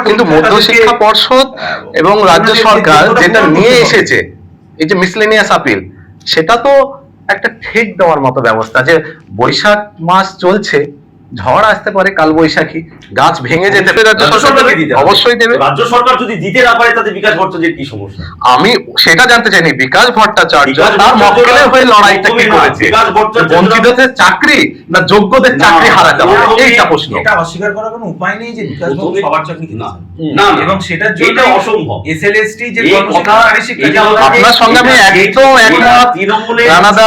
কিন্তু মধ্যশিক্ষা পর্ষদ এবং রাজ্য সরকার যেটা নিয়ে এসেছে, এই যে মিসলেনিয়াস আপিল, সেটা তো একটা ঠেক দেওয়ার মতো ব্যবস্থা, যে বৈশাখ মাস চলছে, ঝড় আসতে পারে, কাল বৈশাখী, গাছ ভেঙে যেতে পারে, অবশ্যই দেবে। রাজ্য সরকার যদি দিতে না পারে তাতে বিকাশ ভট্টাচার্যের কি সমস্যা? আমি সেটা জানতে চাইনি। বিকাশ ভট্টাচার্য তার মক্কেলের হয়ে লড়াইটা কি করেছে? বঞ্চিতদের চাকরি না যোগ্যদের চাকরি হারাতে হবে, এইটা প্রশ্ন। এটা অস্বীকার করার কোনো উপায় নেই যে বিকাশ ভট্টাচার্য সবার চাকরি না, এবং সেটার জন্য এটা অসম্ভব। এসএলএসটি যে আপনার সঙ্গে আমি একদম একমত রানাদা,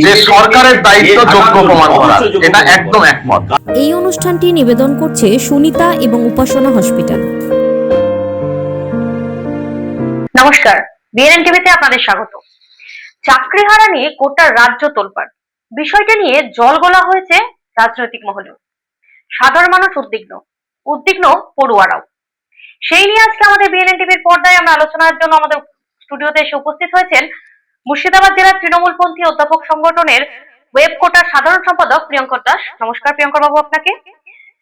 যে সরকারের দায়িত্ব যোগ্য প্রমাণ করা, এটা একদম একমত। এই অনুষ্ঠানটি নিবেদন করছে সুনিতা এবং উপাসনা হসপিটাল। নমস্কার, বিএনএন টিভিতে আপনাদের স্বাগত। চাকরিহারা নিয়ে গোটা রাজ্য তোলপাড়। বিষয়টা নিয়ে জল গলা হয়েছে রাজনৈতিক মহলেও। সাধারণ মানুষ উদ্বিগ্ন পড়ুয়ারাও। সেই নিয়ে আজকে আমাদের বিএনএন টিভির পর্দায় আমরা আলোচনার জন্য আমাদের স্টুডিওতে এসে উপস্থিত হয়েছেন মুর্শিদাবাদ জেলার তৃণমূলপন্থী অধ্যাপক সংগঠনের ওয়েব কোটার সাধারণ সম্পাদক প্রিয়ঙ্কর দাস। নমস্কার প্রিয়ঙ্কর বাবু আপনাকে।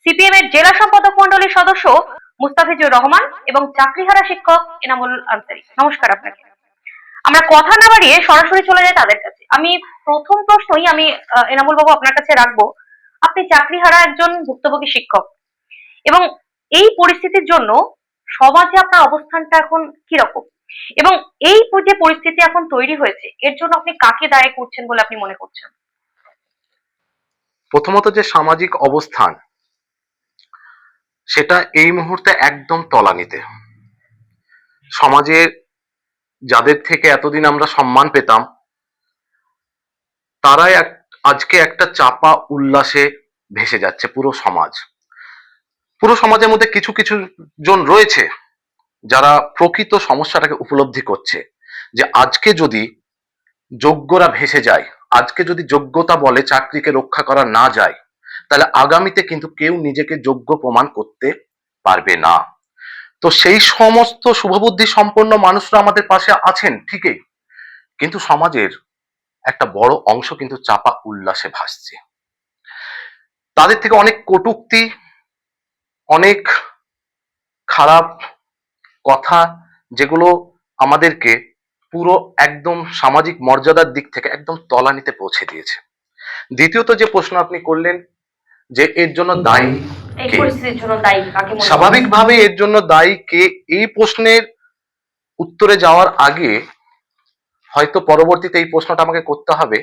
সিপিএম এর জেলা সম্পাদক মন্ডলীর সদস্য মুস্তাফিজুর রহমান এবং চাকরিহারা শিক্ষক এনামুল আনসারী। নমস্কার আপনাকে। আমরা কথা না বাড়িয়ে সরাসরি চলে যাই তাদের কাছে। আমি প্রথম প্রশ্নই আমি এনামুল বাবু আপনার কাছে রাখবো। আপনি চাকরিহারা একজন ভুক্তভোগী শিক্ষক, এবং এই পরিস্থিতির জন্য সমাজে আপনার অবস্থানটা এখন কিরকম, এবং এই যে পরিস্থিতি এখন তৈরি হয়েছে এর জন্য আপনি কাকে দায়ী করছেন বলে আপনি মনে করছেন? প্রথমত যে সামাজিক অবস্থান, সেটা এই মুহূর্তে একদম তলানিতে। সমাজের যাদের থেকে এতদিন আমরা সম্মান পেতাম, তারাই আজকে একটা চাপা উল্লাসে ভেসে যাচ্ছে পুরো সমাজ। পুরো সমাজের মধ্যে কিছু কিছু জন রয়েছে যারা প্রকৃত সমস্যাটাকে উপলব্ধি করছে, যে আজকে যদি যোগ্যরা ভেসে যায়, আজকে যদি যোগ্যতা বলে চাকরিকে রক্ষা করা না যায়, তাহলে আগামীতে কিন্তু কেউ নিজেকে যোগ্য প্রমাণ করতে পারবে না। তো সেই সমস্ত শুভবুদ্ধি সম্পন্ন মানুষরা আমাদের পাশে আছেন ঠিকই, কিন্তু সমাজের একটা বড় অংশ কিন্তু চাপা উল্লাসে ভাসছে। তাদের থেকে অনেক কটূক্তি, অনেক খারাপ কথা, যেগুলো আমাদেরকে পুরো একদম সামাজিক মর্যাদার দিক থেকে একদম তলানিতে পৌঁছে দিয়েছে। দ্বিতীয়ত যে প্রশ্ন আপনি করলেন যে এর জন্য দায়ী কে, স্বাভাবিকভাবে এর জন্য দায়ী কে, এই প্রশ্নের উত্তরে যাওয়ার আগে হয়তো পরবর্তীতে এই প্রশ্নটা আমাকে করতে হবে।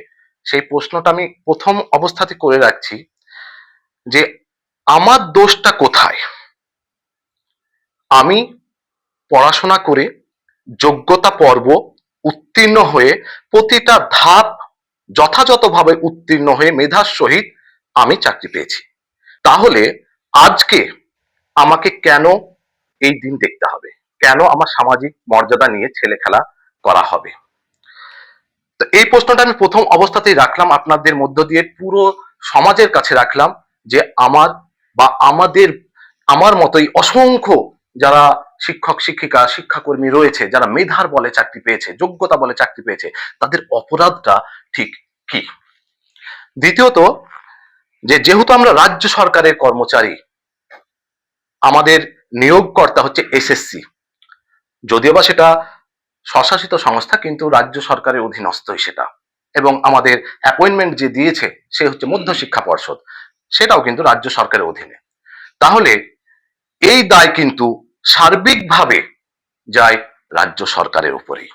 সেই প্রশ্নটা আমি প্রথম অবস্থাতে করে রাখছি, যে আমার দোষটা কোথায়? আমি পড়াশোনা করে যোগ্যতা পর্ব উত্তীর্ণ হয়ে প্রতিটা ধাপ যথাযথভাবে উত্তীর্ণ হয়ে মেধার সহিত আমি চাকরি পেয়েছি। তাহলে আজকে আমাকে কেন এই দিন দেখতে হবে? কেন আমার সামাজিক মর্যাদা নিয়ে ছেলে খেলা করা হবে? তো এই প্রশ্নটা আমি প্রথম অবস্থাতেই রাখলাম, আপনাদের মধ্য দিয়ে পুরো সমাজের কাছে রাখলাম, যে আমার বা আমার মতোই অসংখ্য যারা শিক্ষক শিক্ষিকা শিক্ষাকর্মী রয়েছে, যারা মেধার বলে চাকরি পেয়েছে, যোগ্যতা বলে চাকরি পেয়েছে, তাদের অপরাধটা ঠিক কি? দ্বিতীয়ত, যেহেতু আমরা রাজ্য সরকারের কর্মচারী, আমাদের নিয়োগকর্তা হচ্ছে এসএসসি, যদিও বা সেটা স্বশাসিত সংস্থা, কিন্তু রাজ্য সরকারের অধীনস্থই সেটা, এবং আমাদের অ্যাপয়েন্টমেন্ট যে দিয়েছে সে হচ্ছে মধ্যশিক্ষা পর্ষদ, সেটাও কিন্তু রাজ্য সরকারের অধীনে। তাহলে এই দায় কিন্তু সার্বিকভাবে যায় রাজ্য সরকারের উপরেই,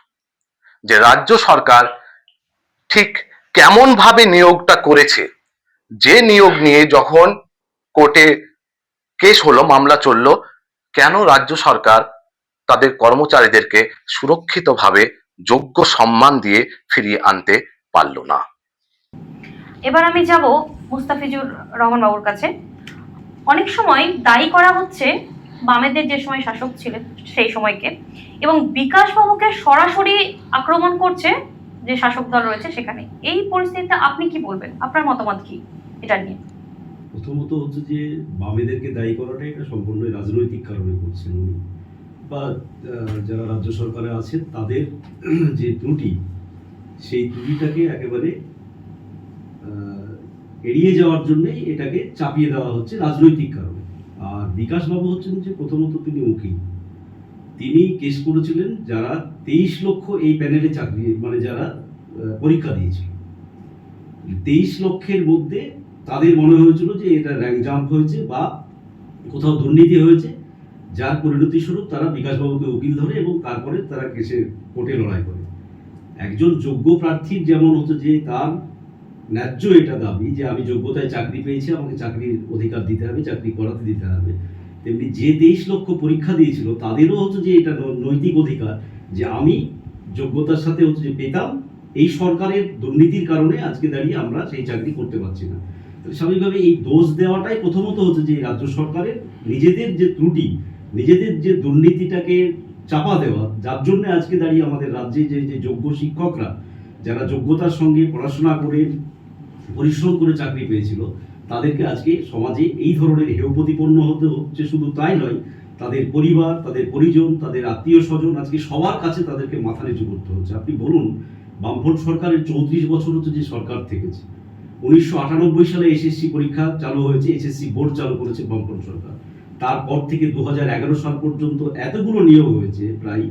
যে রাজ্য সরকার ঠিক কেমন ভাবে নিয়োগটা করেছে। যে নিয়োগ নিয়ে যখন কোর্টে কেস হলো, মামলা চললো, কেন রাজ্য সরকার তাদের কর্মচারীদেরকে সুরক্ষিতভাবে যোগ্য সম্মান দিয়ে ফিরিয়ে আনতে পারলো না? এবার আমি যাব মুস্তাফিজুর রহমান বাবুর কাছে। অনেক সময় দায়ী করা হচ্ছে বামেদের যে সময় শাসক ছিলেন সেই সময়কে, এবং বিকাশ বাবুকে সরাসরি আক্রমণ করছে যে শাসক দল রয়েছে সেখানে। এই পরিস্থিতিতে আপনি কি বলবেন? আপনার মতামত কি এটা নিয়ে? প্রথমত হচ্ছে যে বামেদেরকে দায়ী করাটা এটা সম্পূর্ণ রাজনৈতিক কারণে করছেন উনি, বা যারা রাজ্য সরকারে আছেন তাদের যে ত্রুটি, সেই ত্রুটিটাকে একেবারে এড়িয়ে যাওয়ার জন্যই এটাকে চাপিয়ে দেওয়া হচ্ছে রাজনৈতিক কারণে। আর বিকাশবাবু হচ্ছেন যে প্রথমত তিনি উকিল, তিনি কেস করেছিলেন যারা 23 লক্ষ এই প্যানেলে চাকরি মানে যারা পরীক্ষা দিয়েছিল, 23 লক্ষের মধ্যে তাদের মনে হয়েছিল যে এটা র্যাঙ্ক জাম্প হয়েছে বা কোথাও দুর্নীতি হয়েছে, যার পরিণতি স্বরূপ তারা বিকাশবাবুকে উকিল ধরে এবং তারপরে তারা কেসে কোর্টে লড়াই করে। একজন যোগ্য প্রার্থীর যেমন হচ্ছে যে তার ন্যায্য এটা দাবি যে আমি যোগ্যতায় চাকরি পেয়েছি, আমাকে চাকরির অধিকার দিতে হবে, চাকরি করাতে দিতে হবে, তেমনি যে 23 লক্ষ পরীক্ষা দিয়েছিল তাদেরও হচ্ছে যে এটা নৈতিক অধিকার যে আমি যোগ্যতার সাথে হচ্ছে যে পেতাম, এই সরকারের দুর্নীতির কারণে আজকে দাঁড়িয়ে আমরা সেই চাকরি করতে পারছি না। স্বাভাবিকভাবে এই দোষ দেওয়াটাই প্রথমত হচ্ছে যে রাজ্য সরকারের নিজেদের যে ত্রুটি, নিজেদের যে দুর্নীতিটাকে চাপা দেওয়া, যার জন্য আজকে দাঁড়িয়ে আমাদের রাজ্যে যে যোগ্য শিক্ষকরা যারা যোগ্যতার সঙ্গে পড়াশোনা করে পরিশ্রম করে চাকরি পেয়েছিল তাদেরকে আজকে সমাজে এই ধরনের হেয় প্রতিপন্ন হতে হচ্ছে। শুধু তাই নয়, তাদের পরিবার, তাদের পরিজন, তাদের আত্মীয় স্বজন আজকে সবার কাছে তাদেরকে মাথা নিচু করতে হচ্ছে। আপনি বলুন, বামফ্রন্ট সরকারের 34 বছর হচ্ছে যে সরকার থেকেছে, 1998 সালে এসএসসি পরীক্ষা চালু হয়েছে, এসএসসি বোর্ড চালু করেছে বামফ্রন্ট সরকার। তারপর থেকে 2011 সাল পর্যন্ত এতগুলো নিয়োগ হয়েছে প্রায়।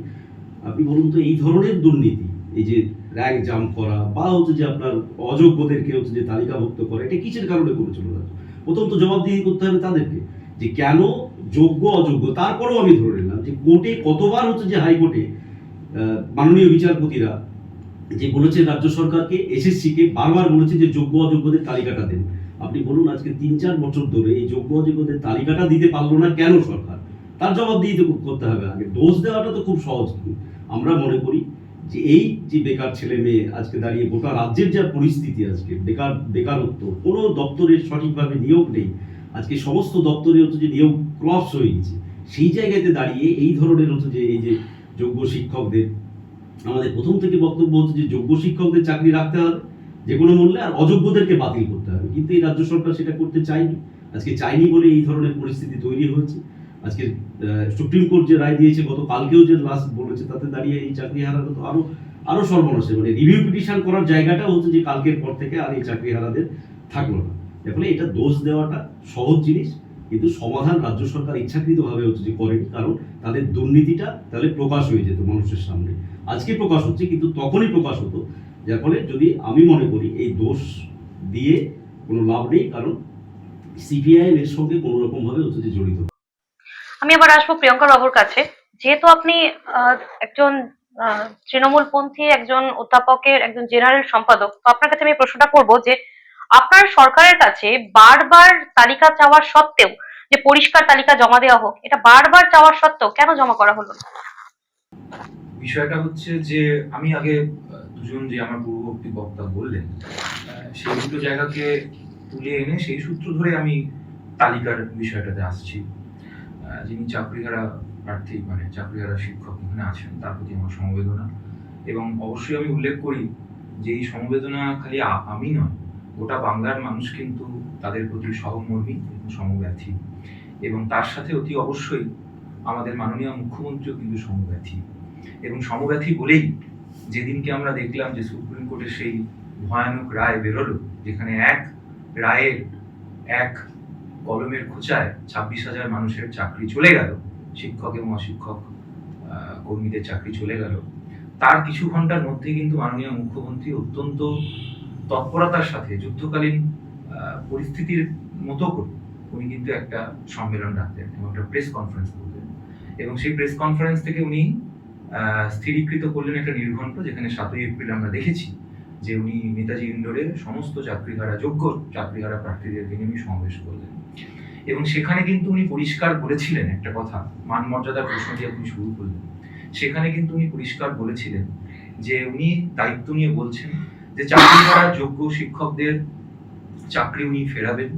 আপনি বলুন তো, এই ধরনের দুর্নীতি, এই যে র্যাঙ্ক জাম্প করা বা হচ্ছে যে আপনার অযোগ্যদেরকে হচ্ছে যে তালিকাভুক্ত করা, এটা কিসের কারণে করেছিল? প্রথম তো জবাবদিহি করতে হবে তাদেরকে যে কেন যোগ্য অযোগ্য। তারপরেও আমি ধরে নিলাম যে কোর্টে কতবার হচ্ছে যে হাইকোর্টে মাননীয় বিচারপতিরা যে বলেছে রাজ্য সরকারকে, এসএসসিকে বারবার বলেছে যে যোগ্য অযোগ্যদের তালিকাটা দেন। আপনি বলুন, আজকে 3-4 বছর ধরে এই যোগ্য অযোগ্যদের তালিকাটা দিতে পারলো না কেন সরকার? তার জবাবদিহি তো করতে হবে আগে। দোষ দেওয়াটা তো খুব সহজ। আমরা মনে করি যে এই যে বেকার ছেলে মেয়ে আজকে দাঁড়িয়ে গোটা রাজ্যের যা পরিস্থিতি, আজকে বেকারত্ব, কোনো দপ্তরের সঠিকভাবে নিয়োগ নেই, আজকে সমস্ত দপ্তরে হচ্ছে যে নিয়োগ ক্লস হয়ে গেছে। সেই জায়গাতে দাঁড়িয়ে এই ধরনের হচ্ছে যে এই যে যোগ্য শিক্ষকদের, আমাদের প্রথম থেকে বক্তব্য হচ্ছে যে যোগ্য শিক্ষকদের চাকরি রাখতে হবে যে কোনো মূল্যে, আর অযোগ্যদেরকে বাতিল করতে হবে। কিন্তু এই রাজ্য সরকার সেটা করতে চায়নি। আজকে চায়নি বলে এই ধরনের পরিস্থিতি তৈরি হয়েছে। আজকে সুপ্রিম কোর্ট যে রায় দিয়েছে, গতকালকেও যে লাস্ট বলেছে, তাতে দাঁড়িয়ে এই চাকরি হারানো তো আরো সর্বনাশে, মানে রিভিউ পিটিশন করার জায়গাটা হচ্ছে যে কালকের পর থেকে আর এই চাকরি হারাদের থাকলো না। ফলে এটা দোষ দেওয়াটা সহজ জিনিস, কিন্তু সমাধান রাজ্য সরকার ইচ্ছাকৃতভাবে হচ্ছে যে করেনি, কারণ তাদের দুর্নীতিটা তাহলে প্রকাশ হয়ে যেত মানুষের সামনে। আজকে প্রকাশ হচ্ছে, কিন্তু তখনই প্রকাশ হতো, যার ফলে যদি আমি মনে করি এই দোষ দিয়ে কোনো লাভ নেই, কারণ সিপিআইএম এর সঙ্গে কোনো রকম ভাবে হচ্ছে যে জড়িত। আমি আবার আসবো প্রিয়ঙ্কা বাবুর কাছে। যেহেতু আপনি একজন তৃণমূলপন্থী একজন অধ্যাপকের একজন জেনারেল সম্পাদক, তো আপনার কাছে আমি প্রশ্নটা করবো যে আপনার সরকারের কাছে বারবার তালিকা চাওয়ার সত্ত্বেও, যে পরিষ্কার তালিকা জমা দেওয়া হোক, এটা বারবার চাওয়ার সত্ত্বেও কেন জমা করা হলো না? বিষয়টা হচ্ছে যে আমি আগে দুজন যে আমার পূর্ববর্তী বক্তা বললেন, সেই দুটো জায়গাকে তুলে এনে সেই সূত্র ধরে আমি তালিকার বিষয়টাতে আসছি। যিনি চাকরিহারা প্রার্থী, মানে চাকরিহারা শিক্ষক এখানে আছেন, তার প্রতি আমার সমবেদনা। এবং অবশ্যই আমি উল্লেখ করি যে এই সমবেদনা খালি আমি নয়, গোটা বাংলার মানুষ কিন্তু তাদের প্রতি সহমর্মী এবং সমব্যথী। এবং তার সাথে অতি অবশ্যই আমাদের মাননীয় মুখ্যমন্ত্রীও কিন্তু সমব্যথী। এবং সমব্যথী বলেই যেদিনকে আমরা দেখলাম যে সুপ্রিম কোর্টের সেই ভয়ানক রায় বেরোলো, যেখানে এক রায়ের এক কলমের খোঁচায় 26,000 মানুষের চাকরি চলে গেল, শিক্ষক এবং অশিক্ষক কর্মীদের চাকরি চলে গেল, তার কিছু ঘন্টার মধ্যে কিন্তু মাননীয় মুখ্যমন্ত্রী অত্যন্ত তৎপরতার সাথে যুদ্ধকালীন পরিস্থিতির মতো করে উনি কিন্তু একটা সম্মেলন রাখতেন এবং একটা প্রেস কনফারেন্স করতেন। এবং সেই প্রেস কনফারেন্স থেকে উনি স্থিরীকৃত করলেন একটা নির্ঘণ্ট, যেখানে 7ই এপ্রিল আমরা দেখেছি যে উনি নেতাজি ইন্ডোরে সমস্ত চাকরিহারা, যোগ্য চাকরিহারা প্রার্থীদেরকে নিয়ে উনি সমাবেশ করলেন। এবং সেখানে কিন্তু উনি পরিষ্কার বলেছিলেন একটা কথা, মান মর্যাদার প্রশ্ন দিয়ে আপনি শুরু করলেন, সেখানে কিন্তু উনি পরিষ্কার বলেছিলেন যে উনি দায়িত্ব নিয়ে বলছেন যে চাকরিহারা যোগ্য শিক্ষকদের চাকরি উনি ফেরাবেন,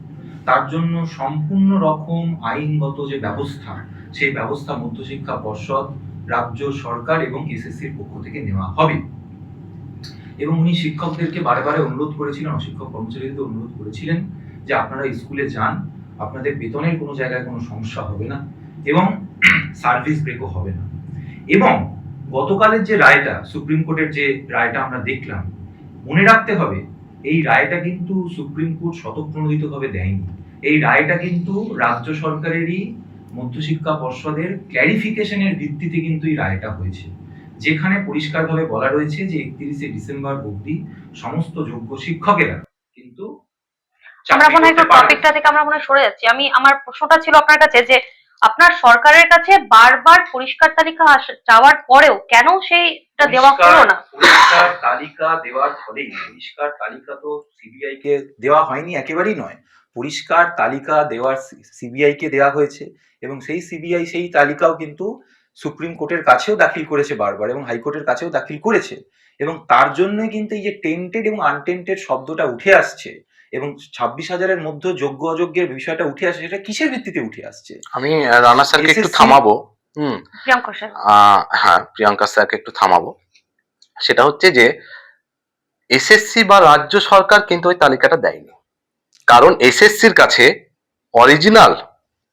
তার জন্য সম্পূর্ণ রকম আইনগত যে ব্যবস্থা, সেই ব্যবস্থা মধ্যশিক্ষা পর্ষদ, রাজ্য সরকার এবং এসএসসির পক্ষ থেকে নেওয়া হবে। এবং উনি শিক্ষকদেরকে বারে বারে অনুরোধ করেছিলেন, অশিক্ষক কর্মচারীদের অনুরোধ করেছিলেন যে আপনারা স্কুলে যান, আপনাদের বেতনের কোনো জায়গায় কোনো সমস্যা হবে না এবং সার্ভিস ব্রেকও হবে না। এবং গতকালের যে রায়টা, সুপ্রিম কোর্টের যে রায়টা আমরা দেখলাম, মনে রাখতে হবে এই রায়টা কিন্তু সুপ্রিম কোর্ট স্বতঃপ্রণোদিতভাবে দেয়নি। এই রায়টা কিন্তু রাজ্য সরকারেরই মধ্যশিক্ষা পর্ষদের ক্ল্যারিফিকেশনের ভিত্তিতে কিন্তু এই রায়টা হয়েছে, যেখানে পরিষ্কারভাবে বলা রয়েছে যে 31শে ডিসেম্বর অবধি সমস্ত যোগ্য শিক্ষকেরা কিন্তু আমরা চাকরি মনে হয় একটু করতে পারবেন। টপিকটা থেকে আমরা মনে হয় সরে যাচ্ছি। আমার প্রশ্নটা ছিল আপনার কাছে যে আপনার সরকারের কাছে বারবার পরিষ্কার তালিকা চাওয়ার পরেও কেন সেইটা দেওয়া হলো না? পরিষ্কার তালিকা দেওয়ার ফলেই, পরিষ্কার তালিকা তো সিবিআই কে দেওয়া হয়নি, একেবারেই নয়। পরিষ্কার তালিকা দেওয়ার সিবিআই কে দেওয়া হয়েছে এবং সেই সিবিআই সেই তালিকাও কিন্তু সুপ্রিম কোর্টের কাছেও দাখিল করেছে বারবার এবং হাইকোর্টের কাছেও দাখিল করেছে, এবং তার জন্যই কিন্তু এই যে টেন্টেড এবং আনটেন্টেড শব্দটা উঠে আসছে এবং 26,000-এর মধ্যে যোগ্য অযোগ্যের বিষয়টা উঠে আসছে, সেটা কিসের ভিত্তিতে উঠে আসছে? আমি রানা স্যারকে একটু SSC থামাবো। প্রিয়াঙ্কা স্যার, হ্যাঁ, প্রিয়াঙ্কা স্যারকে একটু থামাবো। সেটা হচ্ছে যে এসএসসি বা রাজ্য সরকার কিন্তু ওই তালিকাটা দেয়নি, কারণ এসএসসির কাছে অরিজিনাল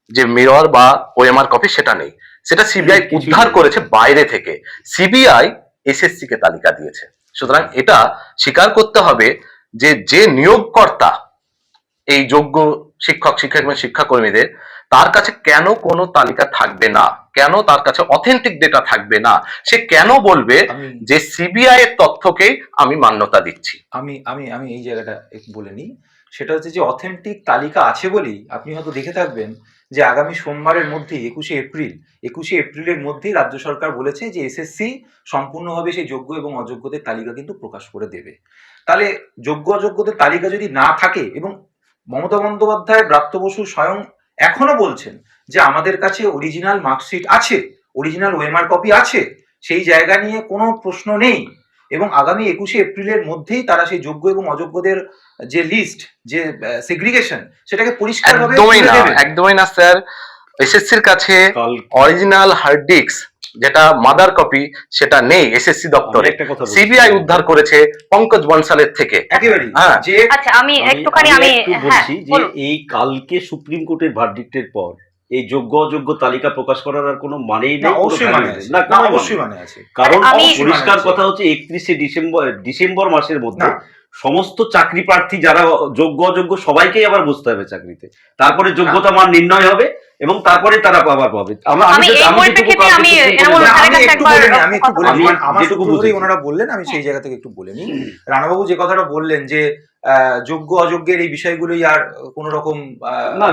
যে মিরর বা ওএমআর কপি সেটা নেই, সেটা সিবিআই উদ্ধার করেছে বাইরে থেকে। সিবিআই এসএসসি কে তালিকা দিয়েছে। সুতরাং এটা স্বীকার করতে হবে যে যে নিয়োগকর্তা এই যোগ্য শিক্ষক শিক্ষক এবং শিক্ষাকর্মীদের, তার কাছে কেন কোনো তালিকা থাকবে না, কেন তার কাছে অথেন্টিক ডেটা থাকবে না, সে কেন বলবে আমি- যে সিবিআই এর তথ্যকেই আমি মান্যতা দিচ্ছি। আমি আমি আমি এই জায়গাটা একটু বলে নিই। সেটা হচ্ছে যে অথেন্টিক তালিকা আছে বলেই আপনি হয়তো দেখে থাকবেন যে আগামী সোমবারের মধ্যেই 21শে এপ্রিলের মধ্যেই রাজ্য সরকার বলেছে যে এসএসসি সম্পূর্ণভাবে সেই যোগ্য এবং অযোগ্যদের তালিকা কিন্তু প্রকাশ করে দেবে। তাহলে যোগ্য অযোগ্যদের তালিকা যদি না থাকে, এবং মমতা বন্দ্যোপাধ্যায়, ব্রাত্য বসু স্বয়ং এখনো বলছেন যে আমাদের কাছে অরিজিনাল মার্কশিট আছে, অরিজিনাল ওএমআর কপি আছে, সেই জায়গা নিয়ে কোনো প্রশ্ন নেই, এবং আগামী 21শে এপ্রিলের মধ্যেই তারা সেই যোগ্য এবং অযোগ্যদের যে লিস্ট, যে সেগ্রিগেশন, সেটাকে পরিষ্কারভাবে একদমই তুলে না, দেবেন। একদমই না স্যার। এসএসসির কাছে অরিজিনাল হার্ড ডিস্ক যেটা মাদার কপি সেটা নেই এসএসসি দপ্তরে। একটা কথা বলছি। সিবিআই উদ্ধার করেছে পঙ্কজ বনসালের থেকে। একেবারেই হ্যাঁ। যে আচ্ছা আমি একটুখানি একটু হ্যাঁ বলছি যে বলুন। এই কালকে সুপ্রিম কোর্টের ভার্ডিক্টের পর এই যোগ্য অযোগ্য তালিকা প্রকাশ করার আর কোনো মানেই না, নেই, কোনো অবশ্যই value মানে নেই। আছে, না, না, কোনো অবশ্যই মানে মানে আছে। কারণ আমি- পরিষ্কার অবশ্যই কথা হচ্ছে 31শে ডিসেম্বর মাসের মধ্যে না। সমস্ত চাকরি প্রার্থী যারা যোগ্য অযোগ্য সবাইকেই আবার বসতে হবে চাকরিতে, তারপরে যোগ্যতা মান নির্ণয় হবে এবং তারপরে তারা আবার পাবে। আমি এই পরিপ্রেক্ষিতে আমি এনামুল না, স্যারের আমি কাছে একটু একবার বলে নিই, আমি একটু বলে নিই, আমি কারণ আমার যেটুকু সূত্র ধরেই বুঝেছি। ওনারা বললেন, আমি সেই জায়গা থেকে একটু বলে নিই। রানাবাবু যে কথাটা বললেন যে যোগ্য অযোগ্যের এই বিষয়গুলোই আর কোনো রকম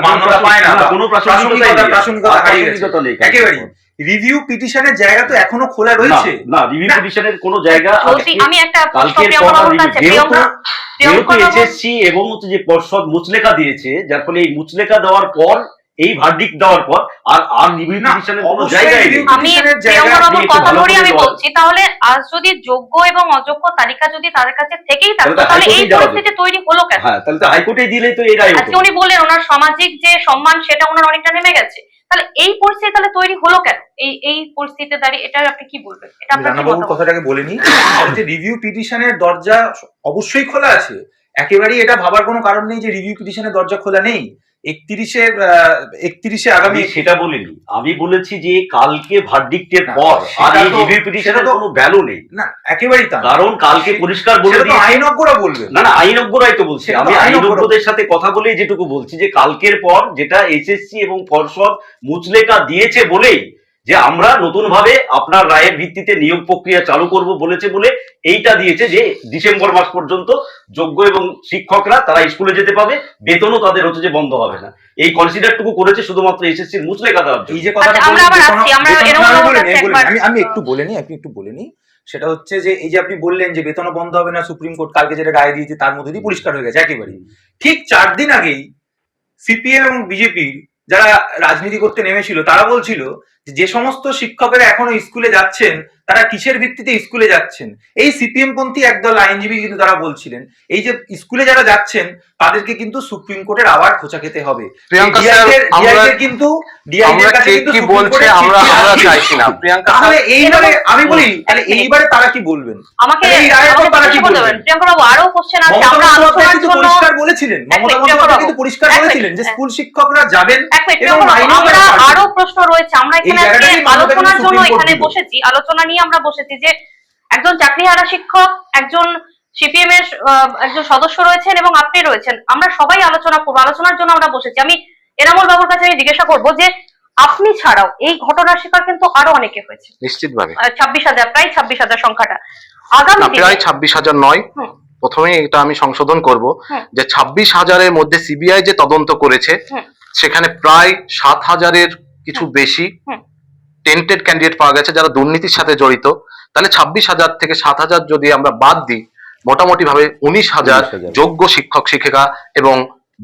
মান্যতা পায় না, বা কোনো প্রাসঙ্গিকতা প্রাসঙ্গিকতা হারিয়ে গেছে। নেই একেবারেই রিভিউ পিটিশনের জায়গা তো এখনো খোলা রয়েছে। না, রিভিউ না। পিটিশনের কোনো জায়গা যদি আমি একটা প্রশ্ন কালকের প্রিয়াঙ্কা বাবুর কাছে, যেহেতু প্রিয়াঙ্কা বাবু এসএসসি এবং হচ্ছে যে পর্ষদ মুচলেখা দিয়েছে, যার ফলে এই মুচলেখা দেওয়ার পর, এই ভার্ডিক্ট দেওয়ার পর আর রিভিউ না, পিটিশনের কোনো অবশ্যই জায়গায় নেই। review আমি petition-এর জায়গা প্রিয়াঙ্কা বাবুর আপনি একটু কথা ভালো ধরেই করে আমি বলেন। বলছি, তাহলে আজ যদি যোগ্য এবং অযোগ্য তালিকা যদি তাদের কাছে থেকেই থাকতো, তাহলে তাহলে এই হাইকোর্টেই যাওয়া পরিস্থিতি তৈরি হলো কেন? হ্যাঁ, তাহলে তো হাইকোর্টে দিলেই তো এই রায় হতো। আজকে উনি বললেন ওনার সামাজিক যে সম্মান সেটা ওনার অনেকটা নেমে গেছে, তাহলে এই পরিস্থিতি তাহলে তৈরি হলো কেন? এই পরিস্থিতিতে দাঁড়িয়ে এটা আপনি কি বলবেন? এটা আপনার কি রানাবাবুর মতামত? কথাটাকে বলে নিই, যে রিভিউ পিটিশনের দরজা অবশ্যই খোলা আছে। একেবারেই এটা ভাবার কোনো কারণ নেই যে রিভিউ পিটিশনের দরজা খোলা নেই। 31শে আগামী আমি সেটা বলিনি, আমি বলেছি যে কালকে ভার্ডিক্টের না, পর আর সেটা এই তো- রিভিউ পিটিশনের সেটা তো- কোনো ভ্যালু নেই, না, একেবারেই তা না। কারণ কালকে পরিষ্কার বলে সেটা তো দিয়েছে। আইনজ্ঞরা বলবে। না, আইনজ্ঞরাই তো বলছি। সেটা তো আমি আইনজ্ঞরা আইনজ্ঞদের সাথে কথা বলে যেটুকু বলছি যে কালকের পর যেটা এসএসসি এবং পর্ষদ মুচলেখা দিয়েছে বলেই যে আমরা নতুন ভাবে আপনার রায়ের ভিত্তিতে নিয়োগ প্রক্রিয়া চালু করব বলেছে বলে এইটা দিয়েছে যে ডিসেম্বর মাস পর্যন্ত যোগ্য এবং শিক্ষকরা তারা স্কুলে যেতে পাবে, বেতনও তাদের হচ্ছে যে বন্ধ হবে না। এই কনসিডারটুকু করেছে শুধুমাত্র এসএসসির মুচলেখা দেওয়ার জন্য। এই যে কথাটা আচ্ছা, আমরা বললেন, আবার বেতন- আসছি, আমরা বেতন- এরকম আমি কারোর বলে কাছে নিই, আমি বলে একবার- নিই, আমি একটু বলে নিই, আপনি একটু বলে নিই। সেটা হচ্ছে যে এই যে আপনি বললেন যে বেতন বন্ধ হবে না, সুপ্রিম কোর্ট কালকে যেটা রায় দিয়েছে তার মধ্যে দিয়ে পরিষ্কার হয়ে গেছে একেবারেই। ঠিক 4 দিন আগেই সিপিএম এবং বিজেপির যারা রাজনীতি করতে নেমেছিল তারা বলছিল যে সমস্ত শিক্ষকেরা এখনো স্কুলে যাচ্ছেন তারা কিসের ভিত্তিতে স্কুলে যাচ্ছেন। এই সিপিএম পন্থী একদল আইনজীবী কিন্তু তারা বলছিলেন এই যে স্কুলে যারা যাচ্ছেন তাদেরকে কিন্তু সুপ্রিম কোর্টের আবার খোঁচা খেতে হবে। প্রিয়াঙ্কা DI স্যার, এর কিন্তু DI আমরা এর কাছে কে কিন্তু কি সুপ্রিম বলছে কোর্টের আমরা চিঠি আমরা আছে। চাইছি না। প্রিয়াঙ্কা তাহলে স্যার, এইবারে আমি বলি এক তাহলে মিনিট। এইবারে তারা কি বলবেন? আমাকে এই রায়ের পর তারা কি জিজ্ঞাসা করতে বলবেন? পারেন। প্রিয়াঙ্কা বাবু আরো কোশ্চেন আছে, মমতা আমরা বন্দ্যোপাধ্যায় আলোচনার কিন্তু জন্য পরিষ্কার বলেছিলেন, এক মমতা মিনিট, বন্দ্যোপাধ্যায় প্রিয়াঙ্কা কিন্তু পরিষ্কার বাবু, বলেছিলেন যে এক স্কুল শিক্ষকরা যাবেন এক মিনিট, এবং প্রিয়াঙ্কা বাবু, আইনও আমরা তারা পালন আরো প্রশ্ন রয়েছে, আমরা এখানে আজকে জায়গাটাই মানবতা আলোচনার কিন্তু জন্য সুপ্রিম কোর্ট এখানে দিল। বসেছি, আলোচনা নিয়ে আমরা বসেছি যে একজন চাকরিহারা শিক্ষক, একজন সিপিএম এর একজন সদস্য রয়েছেন এবং আপনি রয়েছেন, আমরা সবাই আলোচনা করবো, আলোচনার জন্য আমরা বসেছি। আমি এনামুল বাবুর কাছে আমি জিজ্ঞাসা করবো যে আপনি ছাড়াও এই ঘটনার শিকার কিন্তু আরো অনেকে হয়েছে। নিশ্চিতভাবে 26,000, প্রায় 26,000 সংখ্যাটা আগামী না, দিনে প্রায় 26,000 নয়। হুম। প্রথমে এটা আমি সংশোধন করব হুম। যে 26,000-এর মধ্যে সিবিআই যে তদন্ত করেছে হুম। সেখানে প্রায় 7,000-এর কিছু বেশি হুম। টেন্টেড ক্যান্ডিডেট পাওয়া গেছে যারা দুর্নীতির সাথে জড়িত। তাহলে 26,000 থেকে 7,000 যদি আমরা বাদ দিই, মোটামুটি ভাবে 19,000 19,000 যোগ্য শিক্ষক শিক্ষিকা এবং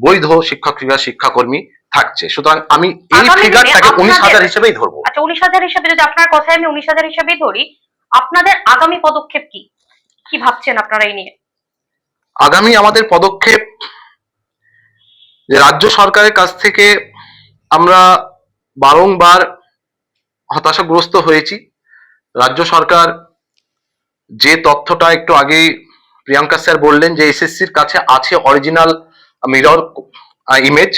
বৈধ শিক্ষক শিক্ষাকর্মী থাকছে। সুতরাং আমি এই আগামী দিনে ফিগারটাকে আপনাদের- 19,000 হিসেবেই ধরবো। আচ্ছা, 19,000 হিসাবে যদি আপনার কথায় আমি 19,000 হিসাবেই ধরি, আপনাদের আগামী পদক্ষেপ কি, কি ভাবছেন আপনারা এই নিয়ে? আগামী আমাদের পদক্ষেপ যে রাজ্য সরকারের কাছ থেকে আমরা বারংবার হতাশাগ্রস্ত হয়েছি। রাজ্য সরকার যে তথ্যটা একটু আগেই প্রিয়াঙ্কা স্যার বললেন যে এসএসসির কাছে আছে অরিজিনাল মিরর ইমেজ,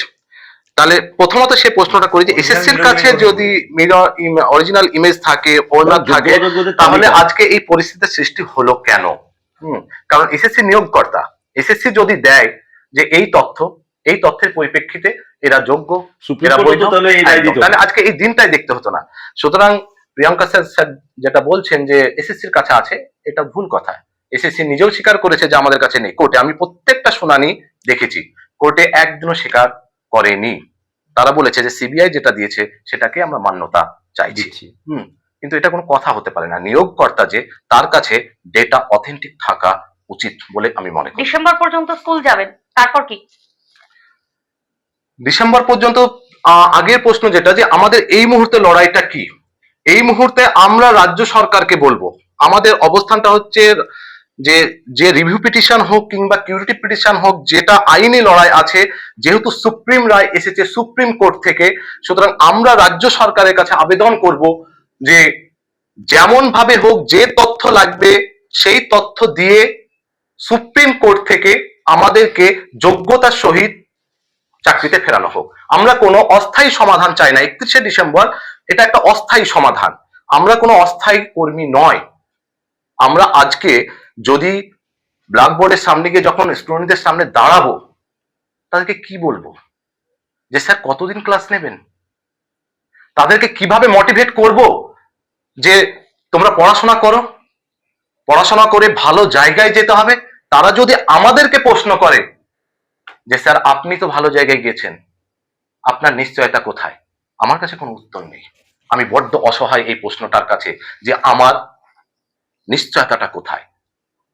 তাহলে প্রথমত সে প্রশ্নটা করি যে এসএসসির কাছে যদি মিরর অরিজিনাল ইমেজ থাকে ওনার থাকে, তাহলে আজকে এই পরিস্থিতির সৃষ্টি হলো কেন? কারণ এসএসসি নিয়োগকর্তা, এসএসসি যদি দেয় যে এই তথ্যের পরিপ্রেক্ষিতে এরা যোগ্য, এরা বৈধ, তাহলে আজকে এই দিনটাই দেখতে হতো না। সুতরাং প্রিয়াঙ্কা স্যার যেটা বলছেন যে এসএসসির কাছে আছে, এটা ভুল কথা। এসএসসি নিজেও স্বীকার করেছে যে আমাদের কাছে নেই। কোর্টে আমি প্রত্যেকটা শুনানি দেখেছি, কোর্টে একদিনও স্বীকার করেনি। তারা বলেছে যে সিবিআই যেটা দিয়েছে সেটাকে আমরা মান্যতা চাইছি। কিন্তু এটা কোনো কথা হতে পারে না। নিয়োগকর্তা যে, তার কাছে ডেটা অথেন্টিক থাকা উচিত বলে আমি মনে করি। ডিসেম্বর পর্যন্ত স্কুল যাবেন, তারপর কি? ডিসেম্বর পর্যন্ত আগের প্রশ্ন যেটা যে আমাদের এই মুহূর্তে লড়াইটা কি, এই মুহূর্তে আমরা রাজ্য সরকারকে বলবো আমাদের অবস্থানটা হচ্ছে যে রিভিউ পিটিশন হোক কিংবা কিউরিটি পিটিশন হোক, যেটা আইনি লড়াই আছে, যেহেতু সুপ্রিম রায় এসেছে সুপ্রিম কোর্ট থেকে, সুতরাং আমরা রাজ্য সরকারের কাছে আবেদন করব যে যেমন ভাবে হোক যে তথ্য লাগবে সেই তথ্য দিয়ে সুপ্রিম কোর্ট থেকে আমাদেরকে যোগ্যতার সহিত চাকরিতে ফেরানো হোক। আমরা কোনো অস্থায়ী সমাধান চাই না। 31শে ডিসেম্বর এটা একটা অস্থায়ী সমাধান, আমরা কোনো অস্থায়ী কর্মী নয়। আমরা আজকে যদি ব্ল্যাকবোর্ডের সামনে গিয়ে যখন স্টুডেন্টদের সামনে দাঁড়াবো, তাদেরকে কি বলবো? যে স্যার কতদিন ক্লাস নেবেন? তাদেরকে কিভাবে মোটিভেট করব যে তোমরা পড়াশোনা করো, পড়াশোনা করে ভালো জায়গায় যেতে হবে? তারা যদি আমাদেরকে প্রশ্ন করে যে স্যার আপনি তো ভালো জায়গায় গিয়েছেন, আপনার নিশ্চয়তা কোথায়? আমার কাছে কোনো উত্তর নেই। আমি বড্ড অসহায় এই প্রশ্নটার কাছে যে আমার নিশ্চয়তাটা কোথায়।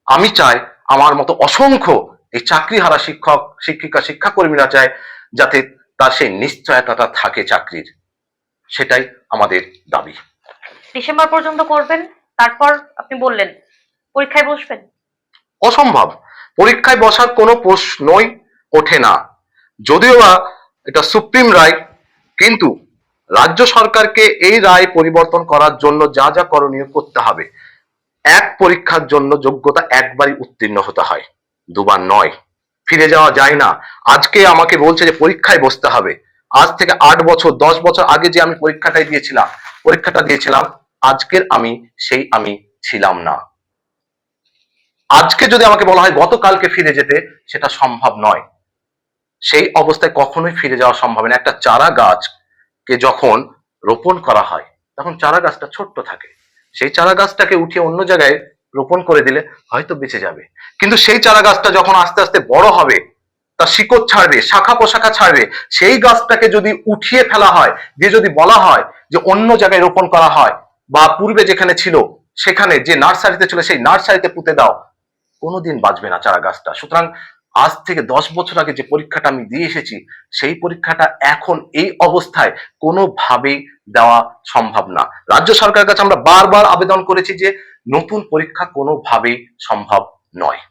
আমি চাই আমার মতো অসংখ্য এই চাকরিহারা শিক্ষক শিক্ষিকা শিক্ষাকর্মীরা চায় যাতে তার সেই নিশ্চয়তাটা থাকে চাকরির, সেটাই আমাদের দাবি। ডিসেম্বর পর্যন্ত করবেন, তারপর আপনি বললেন পরীক্ষায় বসবেন। অসম্ভব, পরীক্ষায় বসার কোনো প্রশ্নই ওঠে না। যদিও বা এটা সুপ্রিম রায়, কিন্তু রাজ্য সরকারকে এই রায় পরিবর্তন করার জন্য যা যা করণীয় করতে হবে। এক পরীক্ষার জন্য যোগ্যতা একবারই উত্তীর্ণ হতে হয়, দুবার নয়। ফিরে যাওয়া যায় না। আজকে আমাকে বলছে যে পরীক্ষায় বসতে হবে। আজ থেকে 8 বছর 10 বছর আগে যে আমি পরীক্ষাটা দিয়েছিলাম, আজকের আমি ছিলাম না। আজকে যদি আমাকে বলা হয় গতকালকে ফিরে যেতে, সেটা সম্ভব নয়। সেই অবস্থায় কখনোই ফিরে যাওয়া সম্ভব না। একটা চারা গাছকে যখন রোপণ করা হয়, তখন চারা গাছটা ছোট্ট থাকে। সেই চারা গাছটাকে উঠিয়ে অন্য জায়গায় রোপণ করে দিলে হয়তো বেঁচে যাবে, কিন্তু সেই চারা গাছটা যখন আস্তে আস্তে বড় হবে, তার শিকড় ছাড়বে, শাখা প্রশাখা ছাড়বে, সেই গাছটাকে যদি উঠিয়ে ফেলা হয়, দিয়ে যদি বলা হয় যে অন্য জায়গায় রোপণ করা হয়, বা পূর্বে যেখানে ছিল সেখানে যে নার্সারিতে ছিল সেই নার্সারিতে পুঁতে দাও, কোনোদিন বাঁচবে না চারা গাছটা। সুতরাং আজ থেকে 10 বছর আগে যে পরীক্ষাটা আমি দিয়ে এসেছি, সেই পরীক্ষাটা এখন এই অবস্থায় কোনোভাবেই দেওয়া সম্ভব না। রাজ্য সরকারের কাছে আমরা বারবার আবেদন করেছি যে নতুন পরীক্ষা কোনোভাবেই সম্ভব নয়।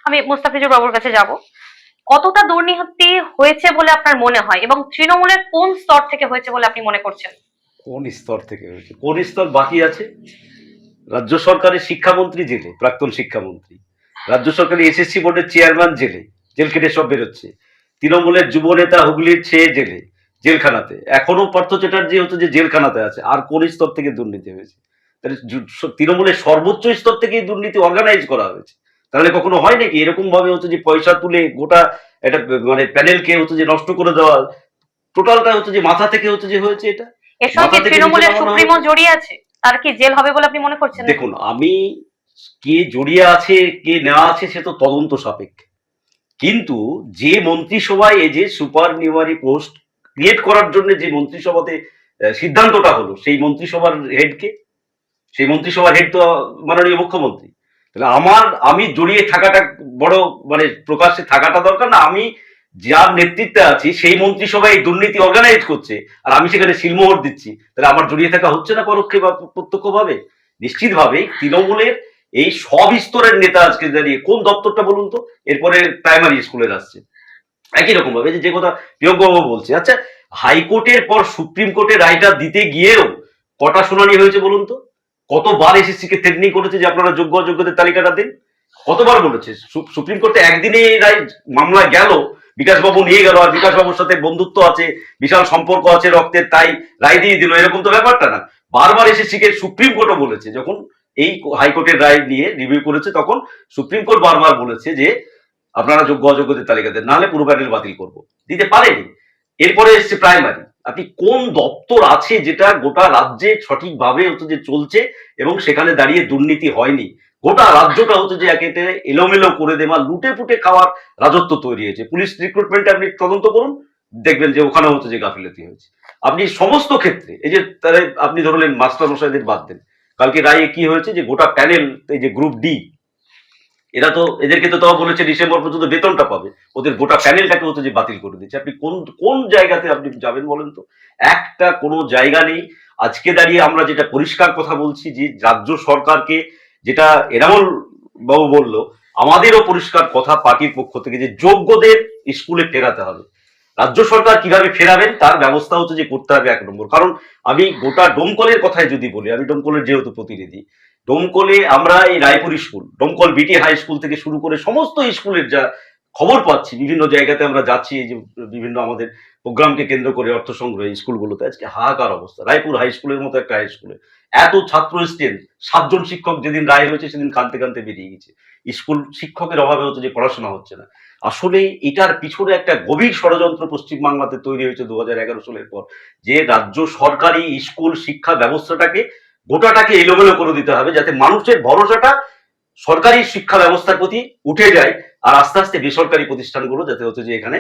আমি মুস্তাফিজুর বাবুর কাছে যাব। কতটা দুর্নীতি হয়েছে বলে আপনার মনে হয়, এবং তৃণমূলের কোন স্তর থেকে হয়েছে বলে আপনি মনে করছেন? কোন স্তর থেকে হয়েছে, কোন স্তর বাকি আছে? রাজ্য সরকারের শিক্ষামন্ত্রী জেলে, প্রাক্তন শিক্ষামন্ত্রী, রাজ্য সরকারের এসএসসি বোর্ডের চেয়ারম্যান জেলে, জেল কেটে সব বেরোচ্ছে। তৃণমূলের যুব নেতা হুগলির ছেয়ে জেলে, জেলখানাতে। এখনো পার্থ চ্যাটার্জি হচ্ছে যে জেলখানাতে আছে। আর কোন স্তর থেকে দুর্নীতি হয়েছে? তাহলে তৃণমূলের সর্বোচ্চ স্তর থেকে দুর্নীতি অর্গানাইজ করা হয়েছে। তাহলে কখনো হয় নাকি এরকম ভাবে হচ্ছে যে পয়সা তুলে গোটা একটা মানে প্যানেলকে হচ্ছে যে নষ্ট করে দেওয়া, টোটালটা হচ্ছে যে মাথা থেকে হচ্ছে যে হয়েছে এটা, এর সঙ্গে মাথা থেকে নিচে তৃণমূলের নামানো সুপ্রিমো হয়েছে। জড়িয়ে আছে, তার কি জেল হবে বলে আপনি মনে করছেন নাকি? দেখুন, আমি কে জড়িয়ে আছে কে নেওয়া আছে সে তো তদন্ত সাপেক্ষে, কিন্তু যে মন্ত্রিসভায় এই যে সুপার নিউমারি পোস্ট ক্রিয়েট করার জন্য যে মন্ত্রিসভাতে সিদ্ধান্তটা হলো, সেই মন্ত্রিসভার হেডকে, সেই মন্ত্রিসভার হেড তো মাননীয় মুখ্যমন্ত্রী। তাহলে আমি জড়িয়ে থাকাটা বড় মানে প্রকাশ্যে থাকাটা দরকার না, আমি যার নেতৃত্বে আছি সেই মন্ত্রিসভায় এই দুর্নীতি অর্গানাইজ করছে আর আমি সেখানে সিলমোহর দিচ্ছি, তাহলে আমার জড়িয়ে থাকা হচ্ছে না পরোক্ষে বা প্রত্যক্ষভাবে? নিশ্চিতভাবে তৃণমূলের এই সব স্তরের নেতা আজকে দাঁড়িয়ে কোন দপ্তরটা বলুন তো, এরপরে প্রাইমারি স্কুলের আসছে একই রকম ভাবে যে কথা প্রিয়ঙ্কাবাবু বলছে। আচ্ছা, হাইকোর্টের পর সুপ্রিম কোর্টে রায়টা দিতে গিয়েও কটা শুনানি হয়েছে বলুন তো? কতবার এসএসসি কে থ্রেটনিং করেছে যে আপনারা যোগ্য অযোগ্যদের তালিকাটা দিন, কতবার বলেছে? সুপ্রিম কোর্টে একদিনে এই রায় মামলা গেল, বিকাশ বাবু নিয়ে গেল, আর বিকাশ বাবুর সাথে বন্ধুত্ব আছে, বিশাল সম্পর্ক আছে রক্তের, তাই রায় দিয়ে দিল, এরকম তো ব্যাপারটা না। বারবার এসএসসি কে সুপ্রিম কোর্টও বলেছে, যখন এই হাইকোর্টের রায় নিয়ে রিভিউ করেছে তখন সুপ্রিম কোর্ট বারবার বলেছে যে আপনারা যোগ্য অযোগ্যদের তালিকা দেন, নাহলে পুরো প্যানেল বাতিল করবো, দিতে পারেনি। এরপরে এসছে প্রাইমারি। আপনি কোন দপ্তর আছে যেটা গোটা রাজ্যে সঠিকভাবে হচ্ছে যে চলছে এবং সেখানে দাঁড়িয়ে দুর্নীতি হয়নি? গোটা রাজ্যটা হচ্ছে যে একেতে এলোমেলো করে দেওয়া, লুটে পুটে খাওয়ার রাজত্ব তৈরি হয়েছে। পুলিশ রিক্রুটমেন্টে আপনি তদন্ত করুন, দেখবেন যে ওখানে হচ্ছে যে গাফিলতি হয়েছে। আপনি সমস্ত ক্ষেত্রে এই যে তাহলে আপনি ধরলেন মাস্টার মশাইদের বাদ দেন, কালকে রায়ে কি হয়েছে যে গোটা প্যানেল, এই যে গ্রুপ ডি, এরা তো এদেরকে তো তাও বলেছে ডিসেম্বর পর্যন্ত বেতনটা পাবে, ওদের গোটা প্যানেলটাকে হচ্ছে যে বাতিল করে দিচ্ছে। আপনি কোন কোন জায়গাতে আপনি যাবেন বলেন তো? একটা কোনো জায়গা নেই। আজকে দাঁড়িয়ে আমরা যেটা পরিষ্কার কথা বলছি যে রাজ্য সরকারকে, যেটা এনামুল বাবু বলল, আমাদেরও পরিষ্কার কথা পার্টির পক্ষ থেকে যে যোগ্যদের স্কুলে ফেরাতে হবে। রাজ্য সরকার কিভাবে ফেরাবেন তার ব্যবস্থা হচ্ছে যে করতে হবে 1 নম্বর। কারণ আমি গোটা ডোমকলের কথাই যদি বলি, আমি ডোমকলের যেহেতু প্রতিনিধি, ডোমকলে আমরা এই রায়পুর স্কুল, ডোমকল বিটি হাই স্কুল থেকে শুরু করে সমস্ত স্কুলের যা খবর পাচ্ছি, বিভিন্ন জায়গাতে আমরা যাচ্ছি, এই যে বিভিন্ন আমাদের প্রোগ্রামকে কেন্দ্র করে অর্থ সংগ্রহ স্কুলগুলোতে, আজকে হাহাকার অবস্থা। রায়পুর হাই স্কুলের মতো একটা হাই স্কুলে এত ছাত্র স্টুডেন্ট, 7 জন শিক্ষক যেদিন রায় হয়েছে সেদিন কাঁদতে কাঁদতে বেরিয়ে গেছে। স্কুল শিক্ষকের অভাবে হচ্ছে যে পড়াশোনা হচ্ছে না। আসলে এটার পিছনে একটা গভীর ষড়যন্ত্র পশ্চিমবাংলাতে তৈরি হয়েছে 2011 সালের পর, যে রাজ্য সরকারি স্কুল শিক্ষা ব্যবস্থাটাকে গোটাটাকে এলোমেলো করে দিতে হবে, যাতে মানুষের ভরসাটা সরকারি শিক্ষা ব্যবস্থার প্রতি উঠে যায়, আর আস্তে আস্তে বেসরকারি প্রতিষ্ঠানগুলো যাতে হচ্ছে যে এখানে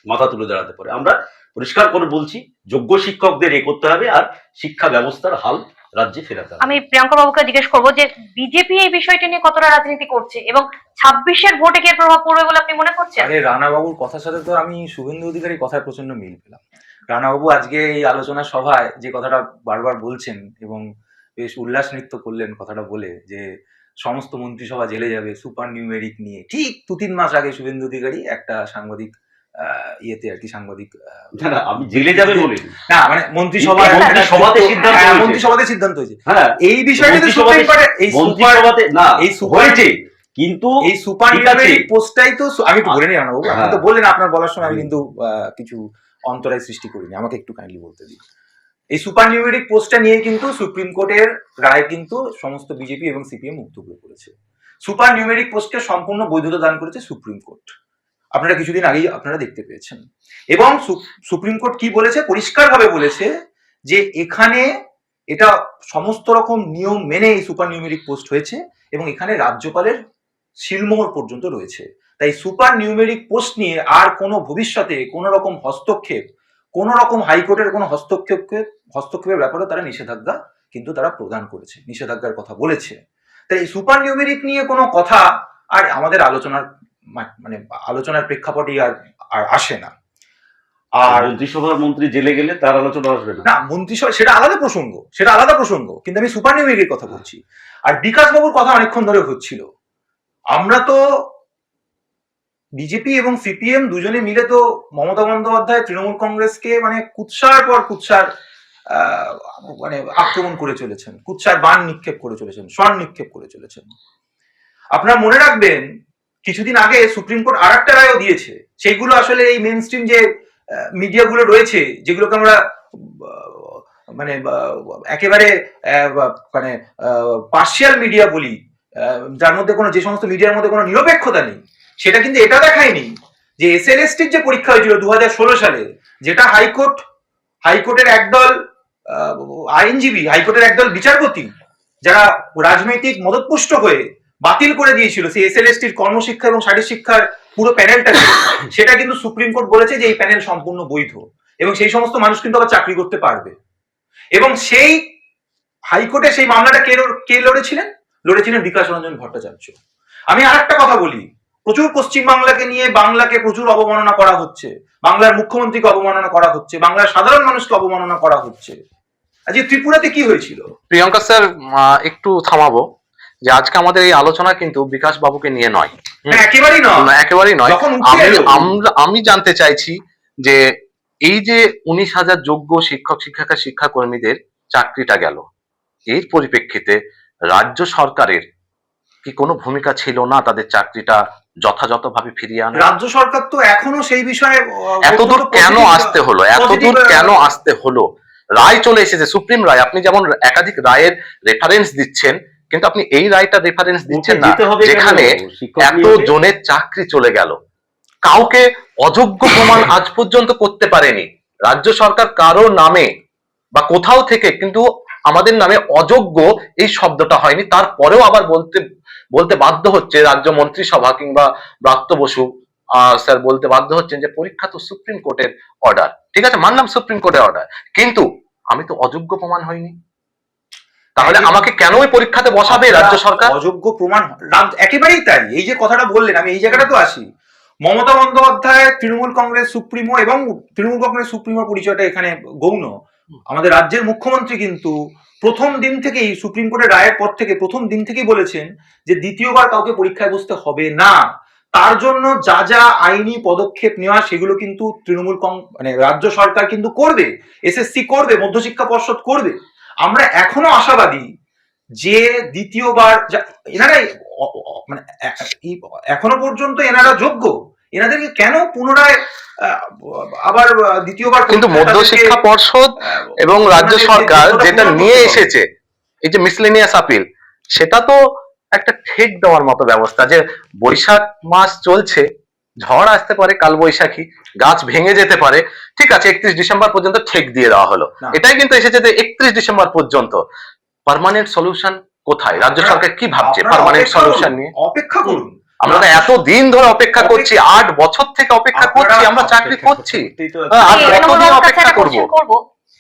মাথা তুলে দাঁড়াতে পারে। আমরা পরিষ্কার করে বলছি, যোগ্য শিক্ষকদের এ করতে হবে আর শিক্ষা ব্যবস্থার হাল রাজ্যে ফেরাতে হবে। আমি প্রিয়াঙ্কা বাবুকে জিজ্ঞেস করবো যে বিজেপি এই বিষয়টি নিয়ে কতটা রাজনীতি করছে এবং 26-এর ভোটে কি এর প্রভাব পড়বে বলে আপনি মনে করছেন? আরে রানাবাবুর কথার সাথে তো আমি শুভেন্দু অধিকারীর কথায় প্রচন্ড মিল পেলাম। রানাবাবু আজকে এই আলোচনা সভায় যে কথাটা বারবার বলছেন এবং বেশ উল্লাস নৃত্য করলেন কথাটা বলে, যে সমস্ত মন্ত্রিসভা জেলে যাবে সুপার নিউমেরিক নিয়ে, ঠিক 2-3 মাস আগে শুভেন্দু অধিকারী একটা সাংবাদিক ইয়েতে আর কি, সাংবাদিক না না, আমি জেলে যাবে বলিনি। না মানে মন্ত্রিসভাতে মন্ত্রিসভাতে সিদ্ধান্ত হয়েছে। হ্যাঁ, এই বিষয়টা তো সুপ্রিম কোর্টে এই মন্ত্রিসভাতে না এই হয়েছে, কিন্তু এই সুপার ঠিক আছে। নিউমেরিক পোস্টটাই তো আমি একটু বলে নিই রানাবাবু, আপনি তো হ্যাঁ। বললেন আপনার বলার সময়, আমি কিন্তু কিছু অন্তরায় সৃষ্টি করিনি, আমাকে একটু কাইন্ডলি বলতে দিন। এই সুপার নিউমেরিক পোস্টটা নিয়ে কিন্তু সুপ্রিম কোর্টের রায় কিন্তু সমস্ত বিজেপি এবং সিপিএম মুক্তব্য করেছে। সুপার নিউমেরিক পোস্টকে সম্পূর্ণ বৈধতা দান করেছে সুপ্রিম কোর্ট, আপনারা কিছুদিন আগেই আপনারা দেখতে পেয়েছেন। এবং সুপ্রিম কোর্ট কি বলেছে, পরিষ্কারভাবে বলেছে যে এখানে এটা সমস্ত রকম নিয়ম মেনে এই সুপার নিউমেরিক পোস্ট হয়েছে এবং এখানে রাজ্যপালের সিলমোহর পর্যন্ত রয়েছে। তাই সুপার নিউমেরিক পোস্ট নিয়ে আর কোনো ভবিষ্যতে কোনো রকম হস্তক্ষেপ, কোন রকম হাইকোর্টের কোনো হস্তক্ষেপের ব্যাপারে তারা নিষেধাজ্ঞা কিন্তু তারা প্রদান করেছে, নিষেধাজ্ঞার কথা বলেছে। তাই এই সুপার নিউমেরিক নিয়ে কোনো কথা আর আমাদের আলোচনার প্রেক্ষাপটে আর আসে না। আর মন্ত্রিসভার মন্ত্রী জেলে গেলে তার আলোচনা আসবে না, মন্ত্রিসভা সেটা আলাদা প্রসঙ্গ, কিন্তু আমি সুপার নিউমেরিকের কথা বলছি। আর বিকাশ বাবুর কথা অনেকক্ষণ ধরে হচ্ছিল, আমরা তো বিজেপি এবং সিপিএম দুজনে মিলে তো মমতা বন্দ্যোপাধ্যায় তৃণমূল কংগ্রেসকে মানে কুৎসার পর কুৎসার মানে আক্রমণ করে চলেছেন, কুৎসার বাণ নিক্ষেপ করে চলেছেন, স্বর্ণ নিক্ষেপ করে চলেছেন। আপনারা মনে রাখবেন কিছুদিন আগে সুপ্রিম কোর্ট আর একটা রায়ও দিয়েছে, সেইগুলো আসলে এই মেন স্ট্রিম যে মিডিয়াগুলো রয়েছে, যেগুলোকে আমরা মানে একেবারে মানে পার্শিয়াল মিডিয়া বলি, যার মধ্যে যে সমস্ত মিডিয়ার মধ্যে কোনো নিরপেক্ষতা নেই, সেটা কিন্তু এটা দেখায়নি যে এসএলএসটির যে পরীক্ষা হয়েছিল 2016 সালে, যেটা হাইকোর্টের একদল আইনজীবী, হাইকোর্টের একদল বিচারপতি যারা রাজনৈতিক মদতপুষ্ট হয়ে বাতিল করে দিয়েছিল সেই এসএলএসটির কর্মশিক্ষা এবং শারীরিক শিক্ষার পুরো প্যানেলটা, সেটা কিন্তু সুপ্রিম কোর্ট বলেছে যে এই প্যানেল সম্পূর্ণ বৈধ এবং সেই সমস্ত মানুষ কিন্তু আবার চাকরি করতে পারবে। এবং সেই হাইকোর্টে সেই মামলাটা কে লড়েছিলেন বিকাশ রঞ্জন ভট্টাচার্য। আমি আর একটা কথা বলি, প্রচুর পশ্চিমবাংলাকে নিয়ে বাংলাকে প্রচুর অবমাননা করা হচ্ছে, বাংলার মুখ্যমন্ত্রীকে অবমাননা করা হচ্ছে, বাংলার সাধারণ মানুষকে অবমাননা করা হচ্ছে। আজ ত্রিপুরাতে কি হয়েছিল? প্রিয়ঙ্কা স্যার, একটু থামাবো যে আজকে আমাদের এই আলোচনা কিন্তু বিকাশ বাবুকে নিয়ে নয়। একেবারেই নয়, একেবারেই নয়। যখন উঠে এলো। আমি জানতে চাইছি যে এই যে 19,000 যোগ্য শিক্ষাকর্মীদের চাকরিটা গেল, এর পরিপ্রেক্ষিতে রাজ্য সরকারের কি কোনো ভূমিকা ছিল না তাদের চাকরিটা যথাযথভাবে ফিরিয়ে আনা? রাজ্য সরকার তো এখনো সেই বিষয়ে এতদূর কেন আসতে হলো? এতদূর কেন আসতে হলো? রায় চলে এসেছে, সুপ্রিম রায়। আপনি যেমন একাধিক রায়ের রেফারেন্স দিচ্ছেন, কিন্তু আপনি এই রায়টা রেফারেন্স দিচ্ছেন না, যেখানে এত জনের চাকরি চলে গেল, কাউকে অযোগ্য প্রমাণ আজ পর্যন্ত করতে পারেনি রাজ্য সরকার কারো নামে বা কোথাও থেকে, কিন্তু আমাদের নামে অযোগ্য এই শব্দটা হয়নি। তারপরেও আবার বলতে বাধ্য হচ্ছে রাজ্য মন্ত্রিসভা কিংবা ব্রাত্য বসু স্যার বলতে বাধ্য হচ্ছেন যে পরীক্ষা তো সুপ্রিম কোর্টের অর্ডার। ঠিক আছে, মানলাম সুপ্রিম কোর্টের অর্ডার, কিন্তু আমি তো অযোগ্য প্রমাণ হয়নি, তাহলে আমাকে কেন ওই পরীক্ষাতে বসাবে রাজ্য সরকার? অযোগ্য প্রমাণ একেবারেই তাই। এই যে কথাটা বললেন, আমি এই জায়গাটা তো আসি। মমতা বন্দ্যোপাধ্যায় তৃণমূল কংগ্রেস সুপ্রিমো, এবং তৃণমূল কংগ্রেস সুপ্রিমোর পরিচয়টা এখানে গৌণ। আমাদের রাজ্যের মুখ্যমন্ত্রী কিন্তু প্রথম দিন থেকেই, সুপ্রিম কোর্টের রায়ের পর থেকে প্রথম দিন থেকেই বলেছেন যে দ্বিতীয়বার কাউকে পরীক্ষায় বসতে হবে না। তার জন্য যা যা আইনি পদক্ষেপ নেওয়া সেগুলো কিন্তু মানে রাজ্য সরকার কিন্তু করবে, এসএসসি করবে, মধ্যশিক্ষা পর্ষদ করবে। আমরা এখনো আশাবাদী যে দ্বিতীয়বার এনারা মানে এখনো পর্যন্ত এনারা যোগ্য, এনাদেরকে কেন পুনরায় আবার দ্বিতীয়বার? কিন্তু মধ্যশিক্ষা পর্ষদ এবং রাজ্য সরকার যেটা নিয়ে এসেছে, এই যে মিসলেনিয়াস আপিল, সেটা তো একটা ঠেক দেওয়ার মতো ব্যবস্থা, যে বৈশাখ মাস চলছে, ঝড় আসতে পারে, কাল বৈশাখী, গাছ ভেঙে যেতে পারে, ঠিক আছে, 31 ডিসেম্বর পর্যন্ত ঠেক দিয়ে দেওয়া হলো। এটাই কিন্তু এসেছে যে 31 ডিসেম্বর পর্যন্ত। পার্মানেন্ট সলিউশন কোথায়? রাজ্য সরকার কি ভাবছে পার্মানেন্ট সলিউশন নিয়ে? অপেক্ষা করুন। আমরা এত দিন ধরে অপেক্ষা করছি, 8 বছর থেকে অপেক্ষা করছি, আমরা চাকরি করছি, আর কতদিন অপেক্ষা করব?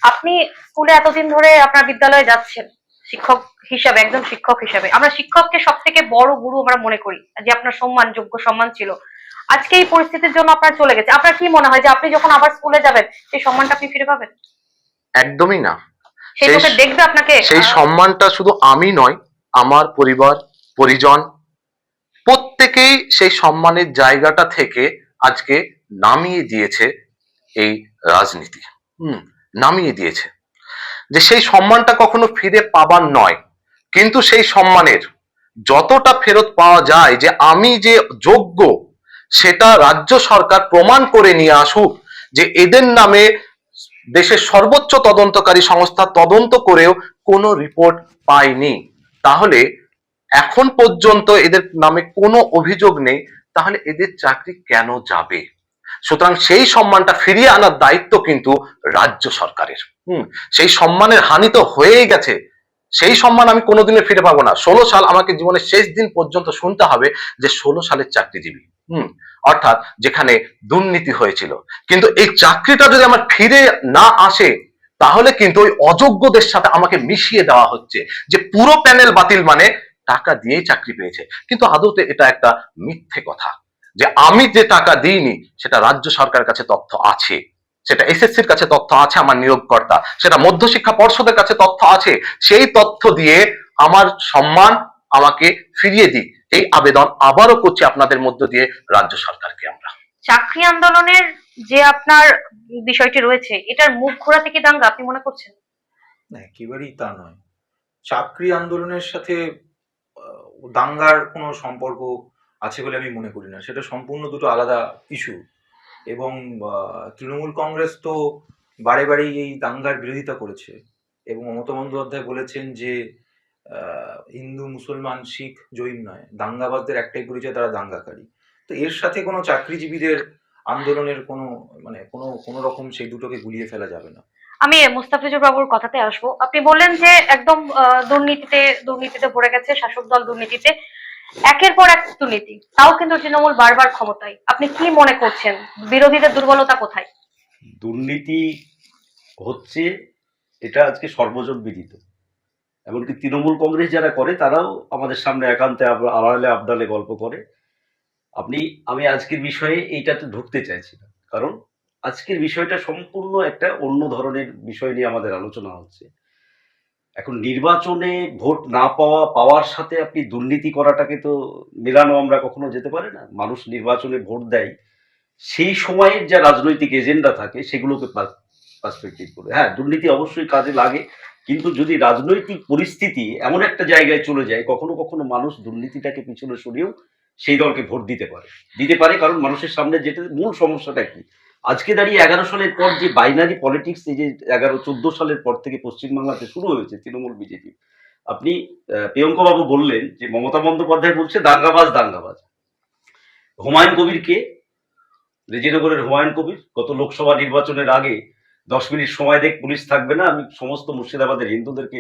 আপনি স্কুলে এতদিন ধরে আপনার বিদ্যালয়ে যাচ্ছেন শিক্ষক হিসাবে, একজন শিক্ষক হিসাবে, আমরা শিক্ষককে সব থেকে বড় গুরু আমরা মনে করি, যে আপনার সম্মান, যোগ্য সম্মান ছিল। আজকে এই পরিস্থিতির জন্য আপনার চলে গেছে, আপনার কি মনে হয় যে আপনি যখন আবার স্কুলে যাবেন সেই সম্মানটা আপনি ফিরে পাবেন? একদমই না। সেই চোখে দেখবে আপনাকে? সেই সম্মানটা শুধু আমি নয়, আমার পরিবার পরিজন প্রত্যেকেই সেই সম্মানের জায়গাটা থেকে আজকে নামিয়ে দিয়েছে এই রাজনীতি। নামিয়ে দিয়েছে, যে সেই সম্মানটা কখনো ফিরে পাবার নয়, কিন্তু সেই সম্মানের যতটা ফেরত পাওয়া যায় যে আমি যে যোগ্য, সেটা রাজ্য সরকার প্রমাণ করে নিয়ে আসুক। যে এদের নামে দেশের সর্বোচ্চ তদন্তকারী সংস্থা তদন্ত করেও কোনো রিপোর্ট পায়নি, তাহলে এখন পর্যন্ত এদের নামে কোনো অভিযোগ নেই, তাহলে এদের চাকরি কেন যাবে? সুতরাং সেই সম্মানটা ফিরিয়ে আনার দায়িত্ব কিন্তু রাজ্য সরকারের। সেই সম্মানের হানি তো হয়েই গেছে, সেই সম্মান আমি কোনোদিনও ফিরে পাবো না। 16 সাল আমাকে জীবনের শেষ দিন পর্যন্ত শুনতে হবে যে 16 সালের চাকরিজীবী, অর্থাৎ যেখানে দুর্নীতি হয়েছিল। কিন্তু এই চাকরিটা যদি আমার ফিরে না আসে, তাহলে কিন্তু ওই অযোগ্যদের সাথে আমাকে মিশিয়ে দেওয়া হচ্ছে যে পুরো প্যানেল বাতিল, মানে টাকা দিয়েই চাকরি পেয়েছে। কিন্তু আদতে এটা একটা মিথ্যে কথা, যে আমি যে টাকা দিইনি সেটা রাজ্য সরকারের কাছে তথ্য আছে, সেটা এসএসসির কাছে তথ্য আছে, আমার নিয়োগকর্তা, সেটা মধ্যশিক্ষা পর্ষদের কাছে তথ্য আছে। সেই তথ্য দিয়ে আমার সম্মান আমাকে ফিরিয়ে দিক, এই আবেদন আবারও করছি আপনাদের মধ্য দিয়ে রাজ্য সরকারকে। আমরা চাকরি আন্দোলনের যে আপনার বিষয়টি রয়েছে, এটার মুখ ঘোরাতে কি দাঙ্গা আপনি মনে করছেন? না, একেবারেই তা নয়। চাকরি আন্দোলনের সাথে দাঙ্গার কোনো সম্পর্ক আছে বলে আমি মনে করি না, সেটা সম্পূর্ণ দুটো আলাদা ইস্যু। এবং তৃণমূল কংগ্রেস তো বারে বারেই এই দাঙ্গার বিরোধিতা করেছে, এবং মমতা বন্দ্যোপাধ্যায় বলেছেন যে হিন্দু মুসলমান শিখ জৈন নয়, দাঙ্গাবাজদের একটাই পরিচয়, তারা দাঙ্গাকারী। তো এর সাথে কোনো চাকরিজীবীদের আন্দোলনের কোনো কোনো রকম সেই দুটোকে গুলিয়ে ফেলা যাবে না। আমি মুস্তাফিজুর বাবুর কথাতে আসবো। আপনি বললেন যে একদম দুর্নীতিতে ভরে গেছে শাসক দল, দুর্নীতিতে একের পর এক দুর্নীতি, তাও কিন্তু তৃণমূল বারবার ক্ষমতায়। আপনি কি মনে করছেন বিরোধীদের দুর্বলতা কোথায়? দুর্নীতি হচ্ছে এটা আজকে সর্বজন বিদিত। এমনকি তৃণমূল কংগ্রেস যারা করে তারাও আমাদের সামনে একান্তে আড়ালে আবডালে গল্প করে। আমি আজকের বিষয়ে এইটাতে ঢুকতে চাইছি না, কারণ আজকের বিষয়টা সম্পূর্ণ একটা অন্য ধরনের বিষয় নিয়ে আমাদের আলোচনা হচ্ছে। এখন নির্বাচনে ভোট না পাওয়ার সাথে আপনি দুর্নীতি করাটাকে তো মেলানো আমরা কখনো যেতে পারে না। মানুষ নির্বাচনে ভোট দেয় সেই সময়ের যা রাজনৈতিক এজেন্ডা থাকে সেগুলোকে পার্সপেক্টিভ করে। হ্যাঁ, দুর্নীতি অবশ্যই কাজে লাগে, কিন্তু যদি রাজনৈতিক পরিস্থিতি এমন একটা জায়গায় চলে যায়, কখনো কখনো মানুষ দুর্নীতিটাকে পিছনে সরিয়েও সেই দলকে ভোট দিতে পারে। কারণ মানুষের সামনে যেটা মূল সমস্যাটা কি, আজকে দাঁড়িয়ে 11 সালের পর যে বাইনারি পলিটিক্স, এই যে 11-14 সালের পর থেকে পশ্চিমবাংলাতে শুরু হয়েছে তৃণমূল বিজেপি। আপনি প্রিয়ঙ্ক বাবু বললেন যে মমতা বন্দ্যোপাধ্যায় বলছে দাঙ্গাবাজ। হুমায়ুন কবিরকে, রেজিনগরের হুমায়ুন কবির গত লোকসভা নির্বাচনের আগে 10 মিনিট সময় দেখ পুলিশ থাকবে না, আমি সমস্ত মুর্শিদাবাদের হিন্দুদেরকে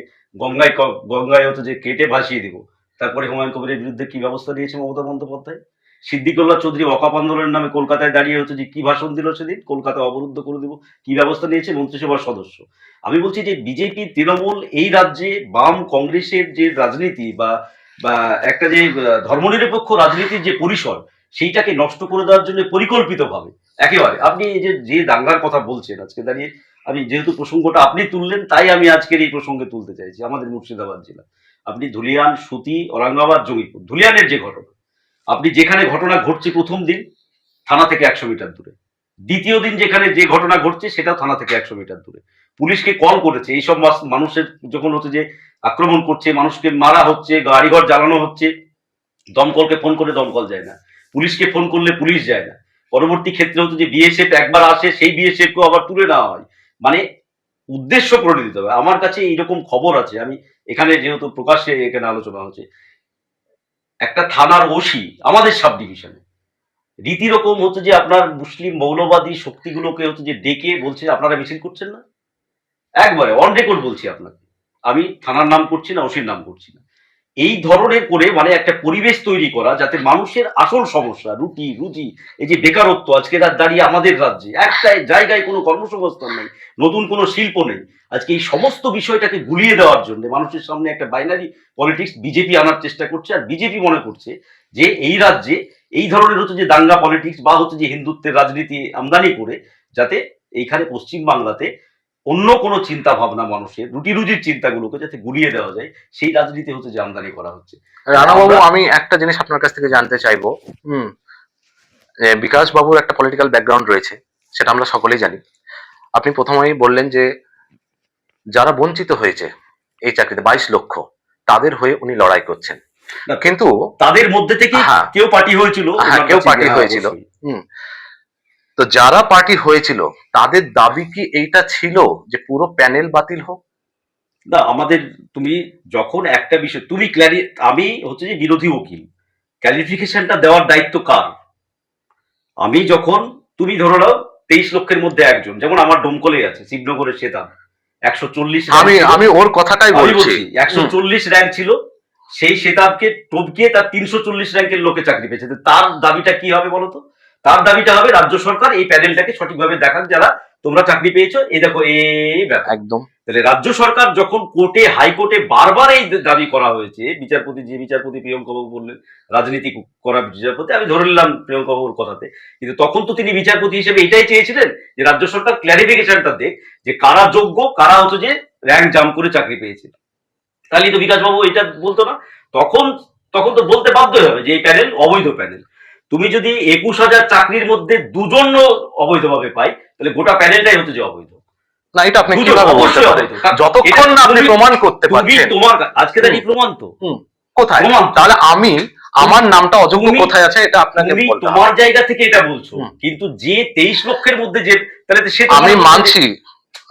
গঙ্গায় হতো যে কেটে ভাসিয়ে দেবো। তারপরে হুমায়ুন কবিরের বিরুদ্ধে কি ব্যবস্থা নিয়েছে মমতা বন্দ্যোপাধ্যায়? সিদ্দিকুল্লাহ চৌধুরী ওয়াকফ আন্দোলনের নামে কলকাতায় দাঁড়িয়ে হচ্ছে যে কি ভাষণ দিল সেদিন, কলকাতা অবরুদ্ধ করে দেবো, কি ব্যবস্থা নিয়েছে মন্ত্রিসভার সদস্য। আমি বলছি যে বিজেপি তৃণমূল এই রাজ্যে বাম কংগ্রেসের যে রাজনীতি বা একটা যে ধর্মনিরপেক্ষ রাজনীতির যে পরিসর, সেইটাকে নষ্ট করে দেওয়ার জন্য পরিকল্পিতভাবে একেবারে। আপনি এই যে দাঙ্গার কথা বলছেন আজকে দাঁড়িয়ে, আমি যেহেতু প্রসঙ্গটা আপনি তুললেন তাই আমি আজকের এই প্রসঙ্গে তুলতে চাইছি। আমাদের মুর্শিদাবাদ জেলা, আপনি ধুলিয়ান, সুতি, ঔরঙ্গাবাদ, জঙ্গিপুর, ধুলিয়ানের যে ঘটনা, আপনি যেখানে ঘটনা ঘটছে প্রথম দিন থানা থেকে 100 মিটার দূরে, দ্বিতীয় দিন যেখানে যে ঘটনা ঘটছে সেটাও থানা থেকে 100 মিটার দূরে। পুলিশকে কল করেছে, এইসব মানুষের যখন হচ্ছে যে আক্রমণ করছে, মানুষকে মারা হচ্ছে, গাড়িঘর জ্বালানো হচ্ছে, দমকলকে ফোন করে দমকল যায় না, পুলিশকে ফোন করলে পুলিশ যায় না। পরবর্তী ক্ষেত্রে হতো যে বিএসএফ একবার আসে, সেই বিএসএফ কেও আবার তুলে নেওয়া হয়। মানে উদ্দেশ্য প্রণোদিত হবে। আমার কাছে এইরকম খবর আছে, আমি এখানে যেহেতু প্রকাশ্যে এখানে আলোচনা হচ্ছে, একটা থানার ওসি আমাদের সাব ডিভিশনে রীতিরকম হচ্ছে যে আপনার মুসলিম মৌলবাদী শক্তিগুলোকে হচ্ছে যে ডেকে বলছে আপনারা মিছিল করছেন না, একবারে অন রেকর্ড বলছি আপনাকে, আমি থানার নাম করছি না, ওসির নাম করছি না। এই ধরনের করে মানে একটা পরিবেশ তৈরি করা যাতে মানুষের আসল সমস্যা রুটি রুজি, এই যে বেকারত্ব, আজকে দাঁড়িয়ে আমাদের রাজ্যে একটা জায়গায় কোনো কর্মসংস্থান নেই, নতুন কোনো শিল্প নেই, আজকে এই সমস্ত বিষয়টাকে গুলিয়ে দেওয়ার জন্য মানুষের সামনে একটা বাইনারি পলিটিক্স বিজেপি আনার চেষ্টা করছে। আর বিজেপি মনে করছে যে এই রাজ্যে এই ধরনের হচ্ছে যে দাঙ্গা পলিটিক্স বা হচ্ছে যে হিন্দুত্বের রাজনীতি আমদানি করে যাতে এইখানে পশ্চিম বাংলাতে অন্য কোনো চিন্তা ভাবনা, মানুষের রুটি রুজির চিন্তাগুলোকে যাতে গুলিয়ে দেওয়া যায়, সেই রাজনীতি হচ্ছে যে আমদানি করা হচ্ছে। রানাবাবু, আমি একটা জিনিস আপনার কাছ থেকে জানতে চাইবো। বিকাশ বাবুর একটা পলিটিক্যাল ব্যাকগ্রাউন্ড রয়েছে, সেটা আমরা সকলেই জানি। আপনি প্রথমেই বললেন যে যারা বঞ্চিত হয়েছে এই চাকরিতে 22 লক্ষ, তাদের হয়ে উনি লড়াই করছেন, কিন্তু তাদের মধ্যে থেকে কেউ পার্টি হয়েছিল, কেউ পার্টি হয়েছিল। তো যারা পার্টি হয়েছিল তাদের দাবি কি এইটা ছিল যে পুরো প্যানেল বাতিল হোক? না, আমাদের তুমি যখন একটা বিষয় তুমি আমি হচ্ছে যে বিরোধী উকিল, ক্লারিফিকেশনটা দেওয়ার দায়িত্ব কার? আমি যখন তুমি ধরো নাও 23 লক্ষের মধ্যে একজন, যেমন আমার ডোমকলে আছে শিবনগরের সেতাব 140, আমি ওর কথাটাই বলছি, 140 র্যাঙ্ক ছিল, সেই সেতাবকে টপকিয়ে তার 340 র্যাঙ্কের লোকে চাকরি পেয়েছে। তার দাবিটা কি হবে বলতো? তার দাবিটা হবে রাজ্য সরকার এই প্যানেলটাকে সঠিকভাবে দেখাক, যারা তোমরা চাকরি পেয়েছো, এই দেখো এই ব্যাপার। একদম। তাহলে রাজ্য সরকার যখন কোর্টে, হাইকোর্টে বারবার এই দাবি করা হয়েছে, বিচারপতি প্রিয়ঙ্ক বাবু বললেন রাজনীতি করা বিচারপতি, আমি ধরে নিলাম প্রিয়ঙ্ক বাবুর কথাতে, কিন্তু তখন তো তিনি বিচারপতি হিসেবে এটাই চেয়েছিলেন যে রাজ্য সরকার ক্লারিফিকেশনটা দেখ যে কারা যোগ্য, কারা হতো যে র্যাঙ্ক জাম্প করে চাকরি পেয়েছে। তাহলে তো বিকাশ বাবু এটা বলতো না, তখন তো বলতে বাধ্য হবে যে এই প্যানেল অবৈধ প্যানেল। তুমি যদি 21,000 চাকরির মধ্যে 2 জন অবৈধভাবে পাই, তাহলে গোটা প্যানেলটাই হচ্ছে যে অবৈধ। না, এটা আপনি কিভাবে বলতে পারেন? যতক্ষণ না আপনি প্রমাণ করতে পারছেন। তোমার আজকে দাঁড়িয়ে প্রমাণ তো কোথায়? তাহলে আমার নামটা অযোগ্য কোথায় আছে এটা আপনাকে বলতে হবে। তোমার জায়গা থেকে এটা বলছো, কিন্তু যে 23 লক্ষের মধ্যে যে, তাহলে সে, আমি মানছি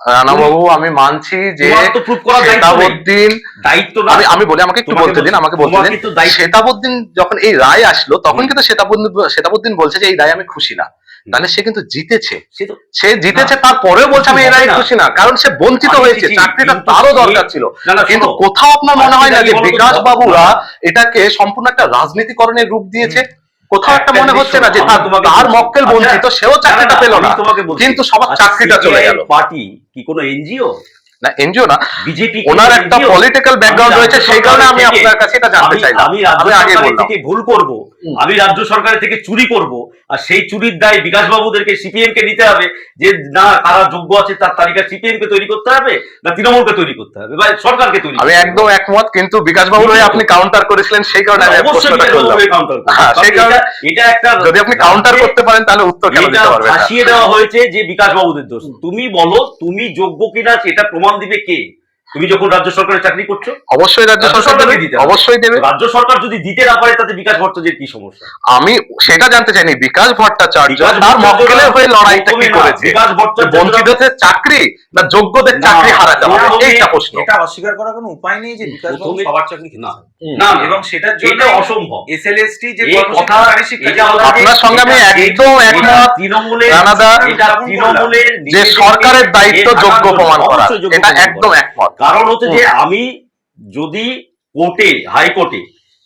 রানাবাবু আমি মানছি যে তোমার তো proof করার দায়িত্ব নেই। শেতাবুদ্দিন দায়িত্ব না। আমি বলি, আমাকে একটু তোমাকে বলতে দিন, বলছি, আমাকে বলতে তোমার দিন। কিন্তু দায়িত্ব- শেতাবুদ্দিন যখন এই রায় আসলো তখন কিন্তু শেতাবুদ্দিন বলছে যে এই রায় আমি খুশি না, তাহলে সে কিন্তু জিতেছে, সে তো সে জিতেছে, তারপরেও বলছে আমি এই রায় না। খুশি না, কারণ সে বঞ্চিত আমি হয়েছে, বুঝেছি, চাকরিটা কিন্তু তারও সে- দরকার ছিল। না, না, কিন্তু শোনো, কোথাও আপনার মনে হয় না যে আজকে কি বলতো, বিকাশ বাবুরা না। এটাকে সম্পূর্ণ একটা রাজনীতিকরণের রূপ দিয়েছে? কোথাও একটা একটা মনে জিনিস হচ্ছে না শোনো, যে আমি তোমাকে তার বলছি। মক্কেল বঞ্চিত, আচ্ছা, সেও চাকরিটা পেল আমি না, তোমাকে বলছি, কিন্তু সবার আচ্ছা, চাকরিটা চলে CPI গেল। পার্টি কি কোনো এনজিও? না এনজিও না, বিজেপি ওনার একটা পলিটিক্যাল ব্যাকগ্রাউন্ড রয়েছে, সেই কারণে আমি আপনার কাছে এটা জানতে চাইলাম। আমি রাজ্য আমি আগে সরকারের বললাম থেকে ভুল করব, হুম। আমি রাজ্য সরকারের থেকে চুরি করব, আর সেই চুরির দায় বিকাশ বাবুদেরকে সিপিএম কে নিতে হবে, যে না কারা যোগ্য আছে তার তালিকা সিপিএম কে তৈরি করতে হবে, না তৃণমূলকে তৈরি করতে হবে, বা সরকারকে তৈরি আমি করতে হবে। একদম একমত, কিন্তু বিকাশ বাবুর হয়ে আপনি কাউন্টার করেছিলেন, সেই কারণে আমি অবশ্যই প্রশ্নটা বিকাশ করলাম। বাবুকে counter করবো। হ্যাঁ, সেই কারণ কারণে এটা একটা যদি আপনি কাউন্টার রাজ্যে করতে পারেন তাহলে উত্তর কেন এটা দিতে পারবেন না? ভাসিয়ে দেওয়া হয়েছে যে বিকাশ বাবুদের দোষ। তুমি বলো তুমি যোগ্য কিনা, সেটা প্রমাণ দিবে কে? তুমি যখন রাজ্য সরকারের চাকরি করছো, অবশ্যই রাজ্য রাজ্য সরকার সরকারকে দেবে, দিতে হবে। অবশ্যই দেবে। রাজ্য সরকার যদি দিতে না পারে তাতে বিকাশ ভট্টাচার্যের কি সমস্যা? আমি সেটা জানতে চাইনি, বিকাশ ভট্টাচার্য বিকাশ তার ভট্টাচার্য মক্কেলের হয়ে লড়াইটা কি প্রথমে না, করেছে? বিকাশ ভট্টাচার্য বঞ্চিতদের চাকরি না যোগ্যদের না, চাকরি হারাতে হবে, প্রথমে- এইটা প্রশ্ন। এটা অস্বীকার করার কোনো উপায় নেই যে বিকাশ বাবু প্রথমে- সবার চাকরি না, খেতেছেন। না, এবং সেটার জন্য এটা অসম্ভব। এসএলএসটি যে এই কথা কর্মসংস্থানকারী শিক্ষা এটা হলো যে- আপনার সঙ্গে আমি এটা- একদম এটা একমত, তৃণমূলের রানাদা, এটা তৃণমূলের যে নিজেদেরকে সরকারের দায়িত্ব এ থাকার যোগ্য জন্য, প্রমাণ করা, অবশ্যই যোগ্য এটা প্রমাণ একদম করা। একমত। কারণ হচ্ছে যে আমি যদি কোর্টে, হাইকোর্টে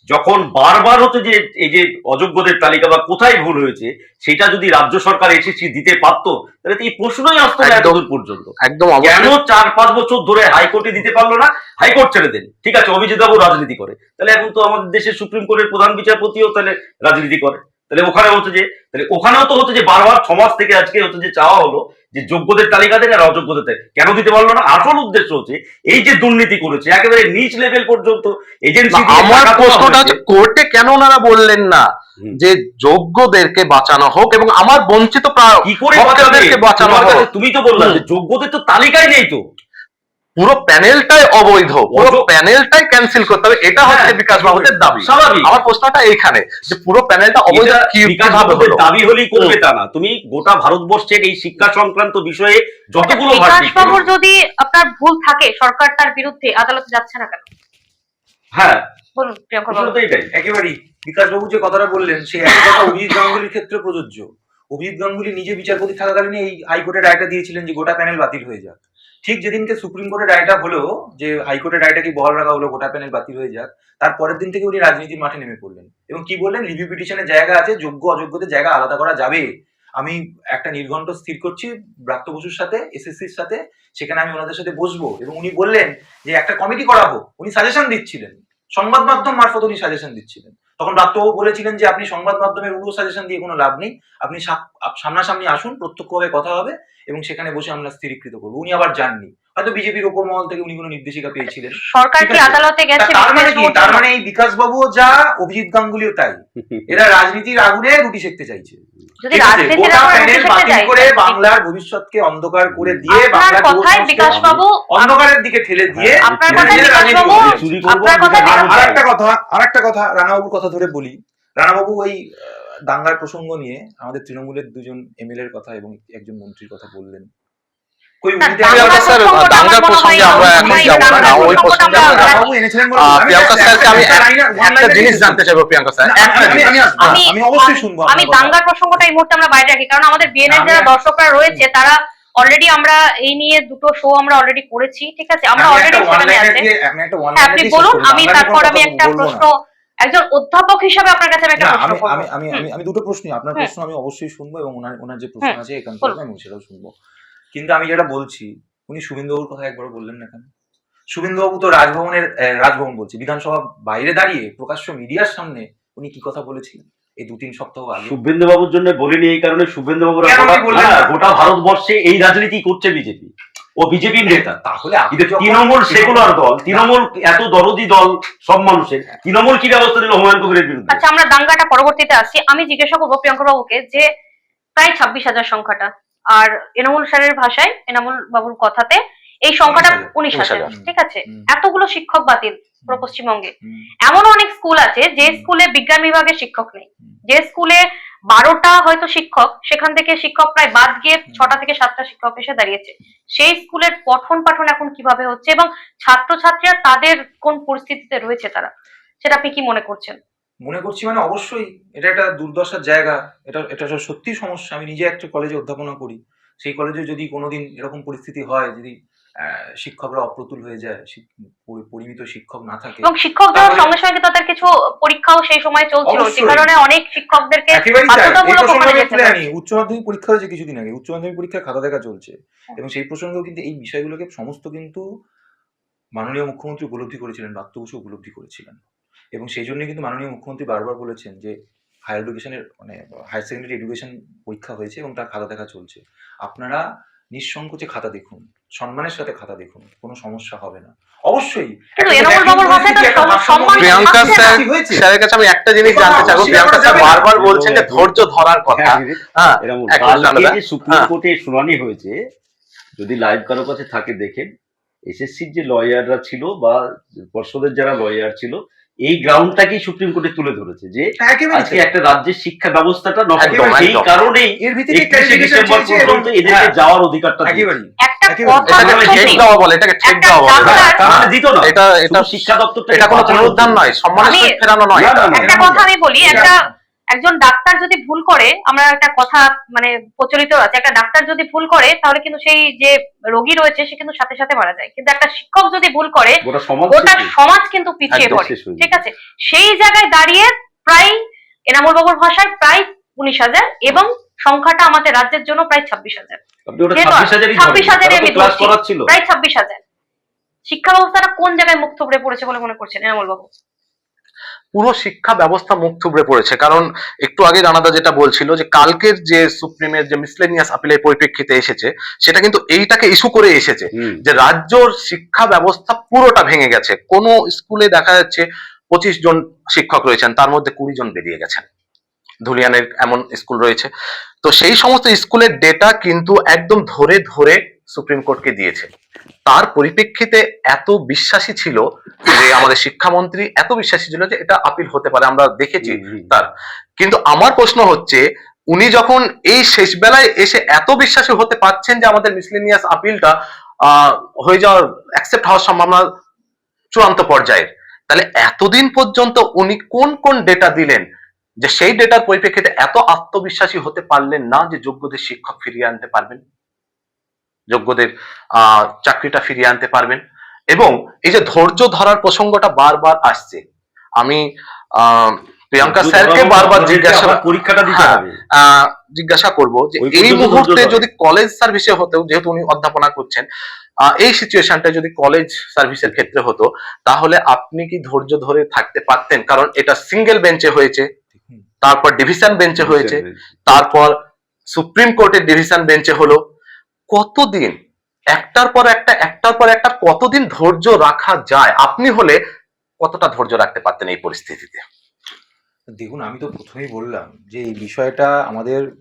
যখন বারবার হচ্ছে যে এই যে অযোগ্যদের তালিকা বা কোথায় ভুল হয়েছে সেটা যদি রাজ্য সরকার এসেছি দিতে পারতো, তাহলে তো এই প্রশ্নই আসতো না একদম, এতদূর পর্যন্ত। একদম কেন অবশ্যই। 4-5 বছর ধরে হাইকোর্টে দিতে পারলো না? হাইকোর্ট ছেড়ে দেন, ঠিক আছে, অভিজিৎ বাবু রাজনীতি করে, তাহলে এখন তো আমাদের দেশের সুপ্রিম কোর্টের প্রধান বিচারপতিও তাহলে রাজনীতি করে, তাহলে ওখানে হচ্ছে যে, তাহলে ওখানেও তো হচ্ছে যে বারবার 6 মাস থেকে আজকে হচ্ছে যে চাওয়া হলো যে যোগ্যদের তালিকা দেন আর অযোগ্যদের তালিকা কেন দিতে পারলো না? আসল উদ্দেশ্য হচ্ছে এই যে দুর্নীতি করেছে একেবারে নিচ লেভেল পর্যন্ত এজেন্সি না, আমার প্রশ্নটা হচ্ছে কোর্টে কেন ওনারা বললেন না হুম। যে যোগ্যদেরকে বাঁচানো হোক এবং আমার বঞ্চিত কি করে মক্কেলদেরকে বাঁচানো তোমার কাছে হোক? তুমি তো বললা যে যোগ্যদের তো তালিকায় নেই তো। পুরো প্যানেলটাই অবৈধ, পুরো প্যানেলটাই ক্যান্সেল করতে হবে, এটা হচ্ছে হ্যাঁ, বিকাশ বাবুদের দাবি। স্বাভাবিক। আমার প্রশ্নটা এইখানে যে পুরো প্যানেলটা অবৈধ এটা কি বিকাশ কিভাবে বাবুদের হলো? দাবি হলেই করবে তা না। তুমি গোটা ভারতবর্ষের এই শিক্ষা সংক্রান্ত বিষয়ে যতগুলো বিকাশ ভার্ডিক্ট, বাবুর যদি আপনার ভুল থাকে, সরকার তার বিরুদ্ধে আদালতে যাচ্ছে না কেন? হ্যাঁ বলুন প্রিয়াঙ্কা প্রশ্ন বাবু। তো এটাই। একেবারেই বিকাশ বাবু যে কথাটা বললেন সেই একই কথা অভিজিৎ গাঙ্গুলির ক্ষেত্রে প্রযোজ্য। অভিজিৎ গাঙ্গুলি নিজে বিচারপতি থাকাকালীন এই হাইকোর্টের রায়টা দিয়েছিলেন যে গোটা প্যানেল বাতিল হয়ে যাক। ঠিক যেদিনকে সুপ্রিম কোর্টের রায়টা হলো যে হাইকোর্টের রায়টাকে বহাল রাখা হলো, গোটা প্যানেল বাতিল হয়ে যাক, তার পরের দিন থেকে উনি রাজনীতির মাঠে নেমে পড়লেন এবং কি বললেন, রিভিউ পিটিশনের জায়গা আছে, যোগ্য অযোগ্যদের জায়গা আলাদা করা যাবে। আমি একটা নির্ঘণ্ট স্থির করছি ব্রাত্য বসুর সাথে, এসএসসির সাথে, সেখানে আমি ওনাদের সাথে বসবো এবং উনি বললেন যে একটা কমিটি করা হোক। উনি সাজেশন দিচ্ছিলেন, সংবাদ মাধ্যম মারফত উনি সাজেশন দিচ্ছিলেন। তখন ব্রাত্যবাবু বলেছিলেন যে আপনি সংবাদ মাধ্যমের উড়ো সাজেশন দিয়ে কোনো লাভ নেই, আপনি সামনাসামনি আসুন, প্রত্যক্ষভাবে কথা হবে এবং সেখানে বসে আমরা স্থিরীকৃত করবো। উনি আবার যাননি, হয়তো বিজেপির ওপর মহল থেকে উনি কোনো নির্দেশিকা পেয়েছিলেন। সরকার ঠিক কি আছে। আদালতে গেছে? তার মানে কি? বিকাশ তার বাবুর মানে এই বিকাশ বাবুও যা, অভিজিৎ গাঙ্গুলিও তাই। এরা রাজনীতির আগুনে রুটি সেকতে চাইছে। যদি ঠিক আছে, রাজনীতির গোটা আগুনে প্যানেল রুটি সেকতে বাতিল যায়, করে তাহলে বাংলার ভবিষ্যৎকে অন্ধকার করে দিয়ে, আপনার বাংলার যুব কথায় সমাজকে বিকাশ বাবু, অন্ধকারের দিকে ঠেলে দিয়ে আপনার হ্যাঁ, কথায় নিজেদের বিকাশ রাজনীতি বাবু, করবে। চুরি করবো, আপনার কথায় বিকাশ বাবু বিকাশ- আরেকটা কথা রানাবাবুর কথা ধরে বলি। রানাবাবু ওই দাঙ্গার প্রসঙ্গ নিয়ে আমাদের তৃণমূলের দুজন এমএলএর কথা এবং একজন মন্ত্রীর কথা বললেন। কই না, উনি তো দাঙ্গার একটা- স্যার, প্রসঙ্গটা দাঙ্গার আমার মনে প্রসঙ্গে হয় আমরা না, এখন ভাই, যাবো না, দাঙ্গার ওই প্রসঙ্গটা প্রসঙ্গে আমরা আমরা যাবো। রানাবাবু এনেছিলেন বলে প্রিয়াঙ্কা স্যারকে আমি একটা জিনিস জানতে চাইবো, প্রিয়াঙ্কা স্যার, একটা জিনিস। আমি অবশ্যই শুনবো আমি আপনার কথা। দাঙ্গার প্রসঙ্গটা এই মুহূর্তে আমরা বাইরে রাখি, কারণ আমাদের বিএনএর আমি- যারা দর্শকরা রয়েছে তারা অলরেডি, আমরা এই নিয়ে দুটো শো আমরা অলরেডি করেছি, ঠিক আছে, আমরা অলরেডি সেখানে আছে। হ্যাঁ, আপনি বলুন, আমি তারপর আমি একটা প্রশ্ন, একজন অধ্যাপক হিসাবে আপনার কাছে আমি একটা প্রশ্ন করবো। আমি দুটো প্রশ্নই, আপনার হুম। প্রশ্ন আমি অবশ্যই শুনবো এবং ওনার যে প্রশ্ন হুম, আছে এখান বলুন। থেকে আমি সেটাও শুনবো। কিন্তু আমি যেটা বলছি, উনি শুভেন্দুবাবুর কথা একবার বললেন না কেন? শুভেন্দুবাবু তো রাজভবন বলছি, বিধানসভা বাইরে দাঁড়িয়ে প্রকাশ্য মিডিয়ার সামনে উনি কি কথা বলেছিলেন এই 2-3 সপ্তাহ আগে? শুভেন্দু বাবুর জন্য বলিনি এই কারণে, শুভেন্দু বাবুরা কেন আপনি বললেন না? গোটা ভারতবর্ষে এই রাজনীতি করছে বিজেপি, ও বিজেপির নেতা। তাহলে আপনি কিন্তু যখন- তৃণমূল সেকুলার দল, তৃণমূল এত দরদি দল সব মানুষের, তৃণমূল কি ব্যবস্থা নিল হুমায়ুন কবিরের বিরুদ্ধে? আচ্ছা, আমরা দাঙ্গাটা পরবর্তীতে আসছি। আমি জিজ্ঞাসা করবো প্রিয়াঙ্কা বাবুকে যে প্রায় 26,000 সংখ্যাটা, আর এনামুল স্যারের ভাষায়, এনামুল বাবুর কথাতে এই সংখ্যাটা 19,000, 19,000 ঠিক আছে। হুম। এতগুলো শিক্ষক বাতিল পুরো পশ্চিমবঙ্গে। হুম, এমন অনেক স্কুল আছে যে স্কুলে বিজ্ঞান বিভাগের শিক্ষক নেই, যে স্কুলে 12টা হয়তো শিক্ষক, সেখান থেকে শিক্ষক প্রায় বাদ গিয়ে 6টা থেকে 7টা শিক্ষক এসে দাঁড়িয়েছে। সেই স্কুলের পঠন পাঠন এখন কিভাবে হচ্ছে এবং ছাত্রছাত্রীরা তাদের কোন পরিস্থিতিতে রয়েছে তারা, সেটা আপনি কি মনে করছেন? মনে করছি মানে অবশ্যই এটা একটা দুর্দশার জায়গা। এটা এটা সত্যি সমস্যা। আমি নিজে একটা কলেজে অধ্যাপনা করি। সেই কলেজে যদি কোনোদিন এরকম পরিস্থিতি হয়, যদি শিক্ষকরা অপ্রতুল হয়ে যায়, পরিমিত শিক্ষক না থাকে, এবং শিক্ষক যাওয়ার তাহলে- সঙ্গে সঙ্গে তাদের কিছু পরীক্ষাও সেই সময় চলছিল, যে অবশ্যই। কারণে অনেক শিক্ষকদেরকে একেবারেই তাই। এই বাধ্যতামূলক প্রসঙ্গে ওখানে আমি যেতে তুলে হয়। আনি। উচ্চ মাধ্যমিক পরীক্ষা হয়েছে কিছুদিন আগে। উচ্চ মাধ্যমিক পরীক্ষার খাতা দেখা চলছে। এবং সেই প্রসঙ্গেও কিন্তু এই বিষয়গুলোকে সমস্ত কিন্তু মাননীয় মুখ্যমন্ত্রী উপলব্ধি করেছিলেন, ব্রাত্য বসু উপলব্ধি করেছিলেন। এবং সেই জন্য কিন্তু মাননীয় মুখ্যমন্ত্রী বারবার বলেছেন যে হায়ার এডুকেশনের মানে হায়ার সেকেন্ডারি এডুকেশন পরীক্ষা হয়েছে এবং তার খাতা দেখা চলছে। আপনারা নিঃসংকোচে খাতা দেখুন, সম্মানের সাথে খাতা দেখুন, কোনো সমস্যা হবে না। অবশ্যই কিন্তু একটা এনামুল একই বাবুর ভাষায় তো পরিস্থিতি, একটা সম্মান ভারসাম্য প্রিয়াঙ্কা পাচ্ছে না। স্যার হয়েছে। স্যারের কাছে আমি একটা জিনিস এটা জানতে চাইবো। অস্বীকার প্রিয়াঙ্কা করা স্যার যাবে না। বারবার বলছেন যে ধৈর্য ধরার কথা। হ্যাঁ, এক মিনিট কালকে দাদা। যে সুপ্রিম কোর্টে শুনানি হয়েছে, যদি লাইভ কারো কাছে থাকে দেখেন, এসএসসির যে লয়াররা ছিল বা পর্ষদের যারা লয়ার ছিল, এই গ্রাউন্ডটাকেই সুপ্রিম কোর্টে তুলে ধরেছে যে একেবারেই আজকে তাই। একটা রাজ্যের শিক্ষা ব্যবস্থাটা নষ্ট। একদম, সেই একদম। কারণেই এর ভিত্তিতে 31শে ডিসেম্বর চেয়েছে এবং পর্যন্ত এদেরকে যাওয়ার অধিকারটা দিয়েছে। একেবারেই একটা একেবারে। কথা এটাকে মানে ঠেক সত্যি। দেওয়া বলে, এটাকে ঠেক একটা দেওয়া বলে। ডাক্তার- তার মানে দিত না, এটা এটা শুধু শিক্ষা দপ্তরটা এটা কোনো পুনরুদ্ধার নয়, সম্মানের আমি- সহিত ফেরানো নয়। না, এটা। না, না। একটা কথা আমি বলি, একজন ডাক্তার যদি ভুল করে, আমরা একটা কথা মানে প্রচলিত আছে, একটা ডাক্তার যদি ভুল করে তাহলে কিন্তু সেই যে রোগী রয়েছে সে কিন্তু সাথে সাথে মারা যায়, কিন্তু একটা শিক্ষক যদি ভুল করে গোটা সমাজ গোটা শেষ। সমাজ কিন্তু পিছিয়ে একদম পড়ে। শেষ হয়ে যায়। ঠিক আছে, সেই জায়গায় দাঁড়িয়ে প্রায় এনামুল বাবুর ভাষায় প্রায় 19,000 এবং সংখ্যাটা আমাদের রাজ্যের জন্য প্রায় 26,000। আপনি ওটা যেহেতু 26,000-ই ধরেন। 26,000 তারা তো আমি ক্লাস ধরছি, করাচ্ছিল। প্রায় 26,000। শিক্ষা ব্যবস্থাটা কোন জায়গায় মুখ থুবড়ে পড়েছে বলে মনে করছেন এনামুল বাবু? পুরো শিক্ষা ব্যবস্থা মুখ থুবড়ে পড়েছে। কারণ একটু আগে রানাদা যেটা বলছিল যে কালকের যে সুপ্রিমের যে মিসলেনিয়াস আপিলের পরিপ্রেক্ষিতে এসেছে, সেটা কিন্তু এইটাকে ইস্যু করে এসেছে যে রাজ্যর শিক্ষা ব্যবস্থা পুরোটা ভেঙে গেছে। কোন স্কুলে দেখা যাচ্ছে 25 জন শিক্ষক রয়েছেন, তার মধ্যে 20 জন বেরিয়ে গেছেন। ধুলিয়ানের এমন স্কুল রয়েছে। তো সেই সমস্ত স্কুলের ডেটা কিন্তু একদম ধরে ধরে সুপ্রিম কোর্টকে দিয়েছে। তার পরিপ্রেক্ষিতে এত বিশ্বাসী ছিল যে আমাদের শিক্ষামন্ত্রী এত বিশ্বাসী ছিল যে এটা আপিল হতে পারে, আমরা দেখেছি তার। কিন্তু আমার প্রশ্ন হচ্ছে, উনি যখন এই শেষ বেলায় এসে এত বিশ্বাসী হতে পারছেন যে আমাদের মিসলেনিয়াস আপিলটা হয়ে যাওয়ার অ্যাকসেপ্ট হওয়ার সম্ভাবনা চূড়ান্ত পর্যায়ের, তাহলে এতদিন পর্যন্ত উনি কোন কোন ডেটা দিলেন যে সেই ডেটার পরিপ্রেক্ষিতে এত আত্মবিশ্বাসী হতে পারলেন না যে যোগ্যদের শিক্ষক ফিরিয়ে আনতে পারবেন, যোগ্যদের চাকরিটা ফিরিয়ে আনতে পারবেন? এবং এই যে ধৈর্য ধরার প্রসঙ্গটা বারবার আসছে, আমি প্রিয়াঙ্কা স্যারকে বারবার পরীক্ষাটা দিতে হবে। জিজ্ঞাসা করব যে ওই এই পর্যন্ত মুহূর্তে ধৈর্য ধরে। যদি কলেজ সার্ভিসে হতেও, যেহেতু উনি অধ্যাপনা করছেন, এই সিচুয়েশনটা যদি কলেজ সার্ভিসের ক্ষেত্রে হতো, তাহলে আপনি কি ধৈর্য ধরে থাকতে পারতেন? কারণ এটা সিঙ্গেল বেঞ্চে হয়েছে, তারপর ডিভিশন বেঞ্চে হয়েছে, তারপর সুপ্রিম কোর্টের ডিভিশন বেঞ্চে হলো। কতদিন একটার পর একটা কতদিন ধৈর্য রাখা যায়? আপনি হলে কতটা ধৈর্য রাখতে পারতেন এই পরিস্থিতিতে? দেখুন, আমি তো প্রথমেই বললাম যে এই বিষয়টা আমাদের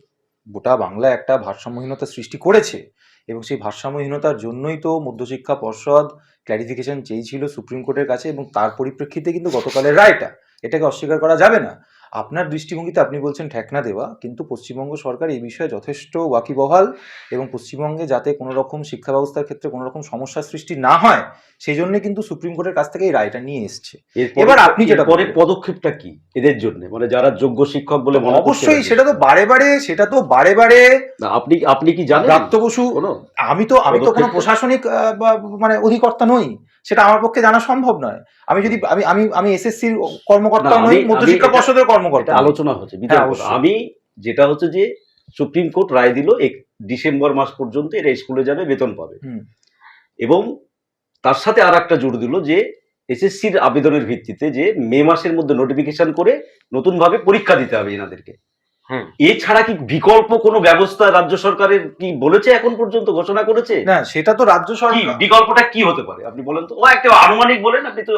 গোটা বাংলা একটা ভারসাম্যহীনতা সৃষ্টি করেছে এবং সেই ভারসাম্যহীনতার জন্যই তো মধ্যশিক্ষা পর্ষদ ক্ল্যারিফিকেশন চেয়েছিল সুপ্রিম কোর্টের কাছে এবং তার পরিপ্রেক্ষিতে কিন্তু গতকালের রায়টা, এটাকে অস্বীকার করা যাবে না। আপনার দৃষ্টিভঙ্গিতে আপনি বলছেন ঠেকনা দেওয়া, কিন্তু পশ্চিমবঙ্গ সরকার এই বিষয়ে যথেষ্ট ওয়াকিবহাল এবং পশ্চিমবঙ্গে যাতে কোনো রকম শিক্ষা ব্যবস্থার ক্ষেত্রে কোনো রকম সমস্যার সৃষ্টি না হয় সেই জন্য কিন্তু সুপ্রিম কোর্টের কাছ থেকে এই রায়টা নিয়ে এসছে। এবার আপনি যেটা পরে বললেন, পদক্ষেপটা কি এদের জন্য, মানে যারা যোগ্য শিক্ষক বলে মনে করছে? অবশ্যই সেটা তো বারে বারে না, আপনি কি জানেন ব্রাত্য বসু, কোনো আমি তো কোনো পদক্ষেপ? প্রশাসনিক মানে অধিকর্তা নই, সেটা আমার পক্ষে জানা সম্ভব নয়। আমি যদি আমি এসএসসির কর্মকর্তা না, নই, আমি- মধ্যশিক্ষা এটা- পর্ষদের কর্মকর্তা এটা নই। আলোচনা হচ্ছে, হ্যাঁ, বিতর্ক। অবশ্যই। আমি যেটা হচ্ছে যে সুপ্রিম কোর্ট রায় দিল ডিসেম্বর মাস পর্যন্ত এরা স্কুলে যাবে, বেতন পাবে। হুম। এবং তার সাথে আর একটা জোর দিল যে এসএসসির আবেদনের ভিত্তিতে যে মে মাসের মধ্যে নোটিফিকেশন করে নতুন ভাবে পরীক্ষা দিতে হবে এনাদেরকে। এছাড়া কি বিকল্প কোনো ব্যবস্থা রাজ্য সরকারের কি বলেছে এখন পর্যন্ত, ঘোষণা করেছে? না, সেটা তো রাজ্য কি সরকার। বিকল্পটা কি হতে পারে আপনি বলেন তো? ও একটা আনুমানিক বলেন, আপনি তো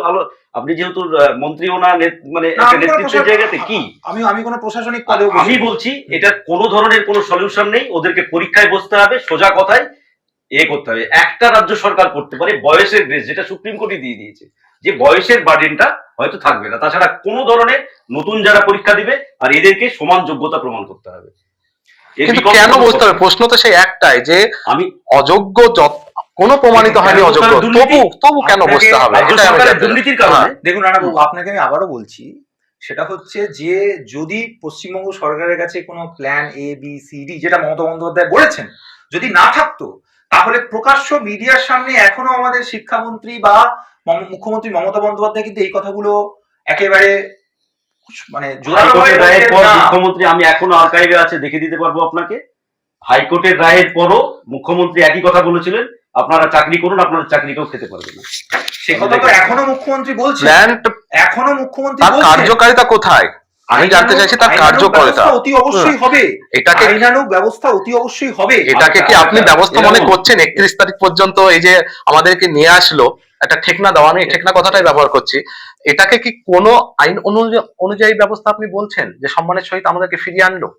আপনি যেহেতু মন্ত্রীও না, মানে না, একটা আমি কোনো নেতৃত্বের প্রশাসন- জায়গাতে কি আমি কোনো প্রশাসনিক পদেও আমি বলছি এটা কোনো ধরনের কোনো সলিউশন নেই। ওদেরকে পরীক্ষায় বসতে হবে, সোজা কথায় করতে হবে। একটা রাজ্য সরকার করতে পারে বয়সের গ্রেস, যেটা সুপ্রিম কোর্টই দিয়ে দিয়েছে। যে বয়সের বার্ডেনটা হয়তো থাকবে না, তাছাড়া কোনো ধরনের নতুন যারা পরীক্ষা দিবে আর এদেরকে সমান যোগ্যতা প্রমাণ করতে হবে। এর কিন্তু বিকল্প কেন কোনো বুঝতে পথ হবে? নেই। প্রশ্ন তো সেই একটাই যে আমি অযোগ্য কোনো প্রমাণিত হয়নি কেন অযোগ্য, দুর্নীতি? তবু কেন আপনাকে বসতে হবে? রাজ্য এটাই আমি সরকারের জানতে চাই। দুর্নীতির কারণে হ্যাঁ। দেখুন রানাবাবু, আপনাকে আমি আবারও বলছি, সেটা হচ্ছে যে যদি পশ্চিমবঙ্গ সরকারের কাছে কোনো প্ল্যান ABCD, যেটা মমতা বন্দ্যোপাধ্যায় বলেছেন, যদি না থাকতো, তাহলে প্রকাশ্য মিডিয়ার সামনে এখনো আমাদের শিক্ষামন্ত্রী বা মুখ্যমন্ত্রী মমতা বন্দ্যোপাধ্যায় কিন্তু এই কথাগুলো একেবারে মানে জোরালো ভাবে হাইকোর্টের রায়ের বলতেন পর না। মুখ্যমন্ত্রী, আমি এখনো আর্কাইভে আছে দেখে দিতে পারবো আপনাকে, হাইকোর্টের রায়ের পরও মুখ্যমন্ত্রী একই কথা বলেছিলেন, আপনারা চাকরি করুন, আপনাদের চাকরিকেও খেতে পারবে না। সে কথা তো এখনো মুখ্যমন্ত্রী বলছেন, প্ল্যান এখনো মুখ্যমন্ত্রী তার বলছেন। কার্যকারিতা কোথায়? আমি জানতে চাইছি তার আইনানুগ কার্যকারিতা। ব্যবস্থা অতি অবশ্যই হবে, এটাকে আইনানুগ ব্যবস্থা অতি অবশ্যই হবে। এটাকে কি আপনি ব্যবস্থা মনে এরকম- করছেন? 31 তারিখ পর্যন্ত এই যে আমাদেরকে নিয়ে আসলো একটা ঠেকনা দেওয়া, আমি এই ঠেকনা কথাটাই ব্যবহার করছি, এটাকে কি কোনো আইন অনুযায়ী ব্যবস্থা আপনি বলছেন যে সম্মানের সহিত আমাদেরকে ফিরিয়ে আনলো?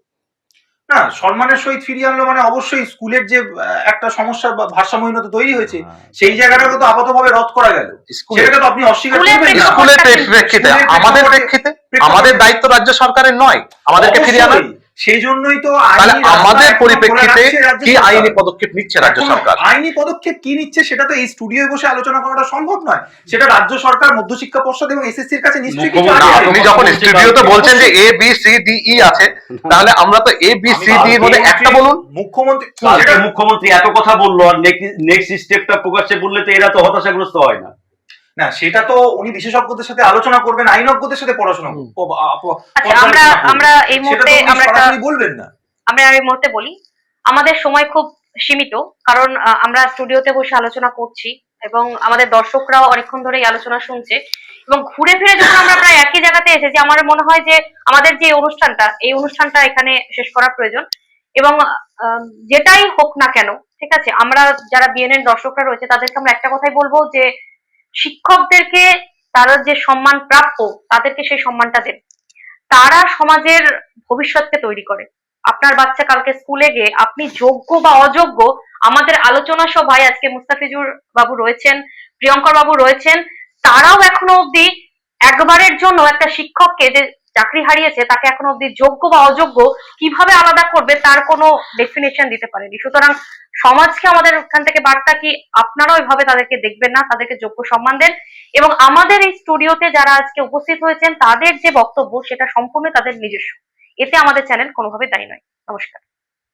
না, সম্মানের সহিত ফিরিয়ে আনলো মানে অবশ্যই স্কুলের যে একটা সমস্যা বা ভারসাম্যহীনতা তৈরি হয়েছে, সেই জায়গাটাকে তো আপাতভাবে রদ করা গেল। স্কুলে সেটাকে তো আপনি অস্বীকার স্কুলের করবেন না। স্কুলের প্রেক্ষিতে, স্কুলের আমাদের প্রেক্ষাপটে- প্রেক্ষিতে আমাদের দায়িত্ব রাজ্য সরকারের নয় আমাদেরকে ফিরিয়ে আনা। অবশ্যই। সেই জন্যই তো তাহলে আইনি রাস্তা আমাদের এখনো পরিপ্রেক্ষিতে খোলা রাখছে রাজ্য কি সরকার। আইনি পদক্ষেপ নিচ্ছে রাজ্য এখনো সরকার? আইনি পদক্ষেপ কি নিচ্ছে সেটা তো এই স্টুডিওয় বসে আলোচনা করাটা সম্ভব নয়। সেটা রাজ্য সরকার, মধ্যশিক্ষা পর্ষদ এবং SSC-র কাছে নিশ্চয়ই কিছু মুখ্যমন্ত্রী আছে। আপনি যখন স্টুডিওতে বলছেন যে ABCDE আছে, তাহলে আমরা তো ABCD এর মধ্যে একটা বলুন। মুখ্যমন্ত্রী কালকে যেটা- মুখ্যমন্ত্রী এত কথা বললো আর নেক্সট স্টেপটা প্রকাশ্যে বললে তো এরা তো হতাশাগ্রস্ত হয় না। না, সেটা তো উনি বিশেষজ্ঞদের সাথে আলোচনা করবেন, আইনজ্ঞদের সাথে পড়াশোনা আচ্ছা, আমরা এই মুহূর্তে আমরা একটা বলবেন না। আমরা এই মুহূর্তে বলি, আমাদের সময় খুব সীমিত, কারণ আমরা স্টুডিওতে বসে আলোচনা করছি এবং আমাদের দর্শকরাও অনেকক্ষণ ধরে এই আলোচনা শুনছে, এবং ঘুরে ফিরে যখন আমরা প্রায় একই জায়গাতে এসেছি, আমার মনে হয় যে আমাদের যে এই অনুষ্ঠানটা এখানে শেষ করা প্রয়োজন। এবং যেটাই হোক না কেন, ঠিক আছে, আমরা যারা BNN দর্শকরা রয়েছে তাদেরকে আমরা একটা কথাই বলবো যে শিক্ষকদেরকে তারা যে সম্মান প্রাপ্য, তাদেরকে সেই সম্মানটা দেন। তারা সমাজের ভবিষ্যৎকে তৈরি করে। আপনার বাচ্চা কালকে স্কুলে গিয়ে আপনি যোগ্য বা অযোগ্য, আমাদের আলোচনা সভায় আজকে মুস্তাফিজুর বাবু রয়েছেন, প্রিয়ঙ্কর বাবু রয়েছেন, তারাও এখনো অব্দি একবারের জন্য একটা শিক্ষককে যে চাকরি হারিয়েছে তাকে এখনো অব্দি যোগ্য বা অযোগ্য কিভাবে আলাদা করবে তার কোনো ডেফিনেশন দিতে পারেনি। সুতরাং সমাজকে আমাদের এখান থেকে বার্তা কি, আপনারাও এভাবে তাদেরকে দেখবেন না, তাদেরকে যোগ্য সম্মান দেন। এবং আমাদের এই স্টুডিওতে যারা আজকে উপস্থিত হয়েছেন তাদের যে বক্তব্য সেটা সম্পূর্ণ তাদের নিজস্ব, এতে আমাদের চ্যানেল কোনোভাবে দায়ী নয়। নমস্কার।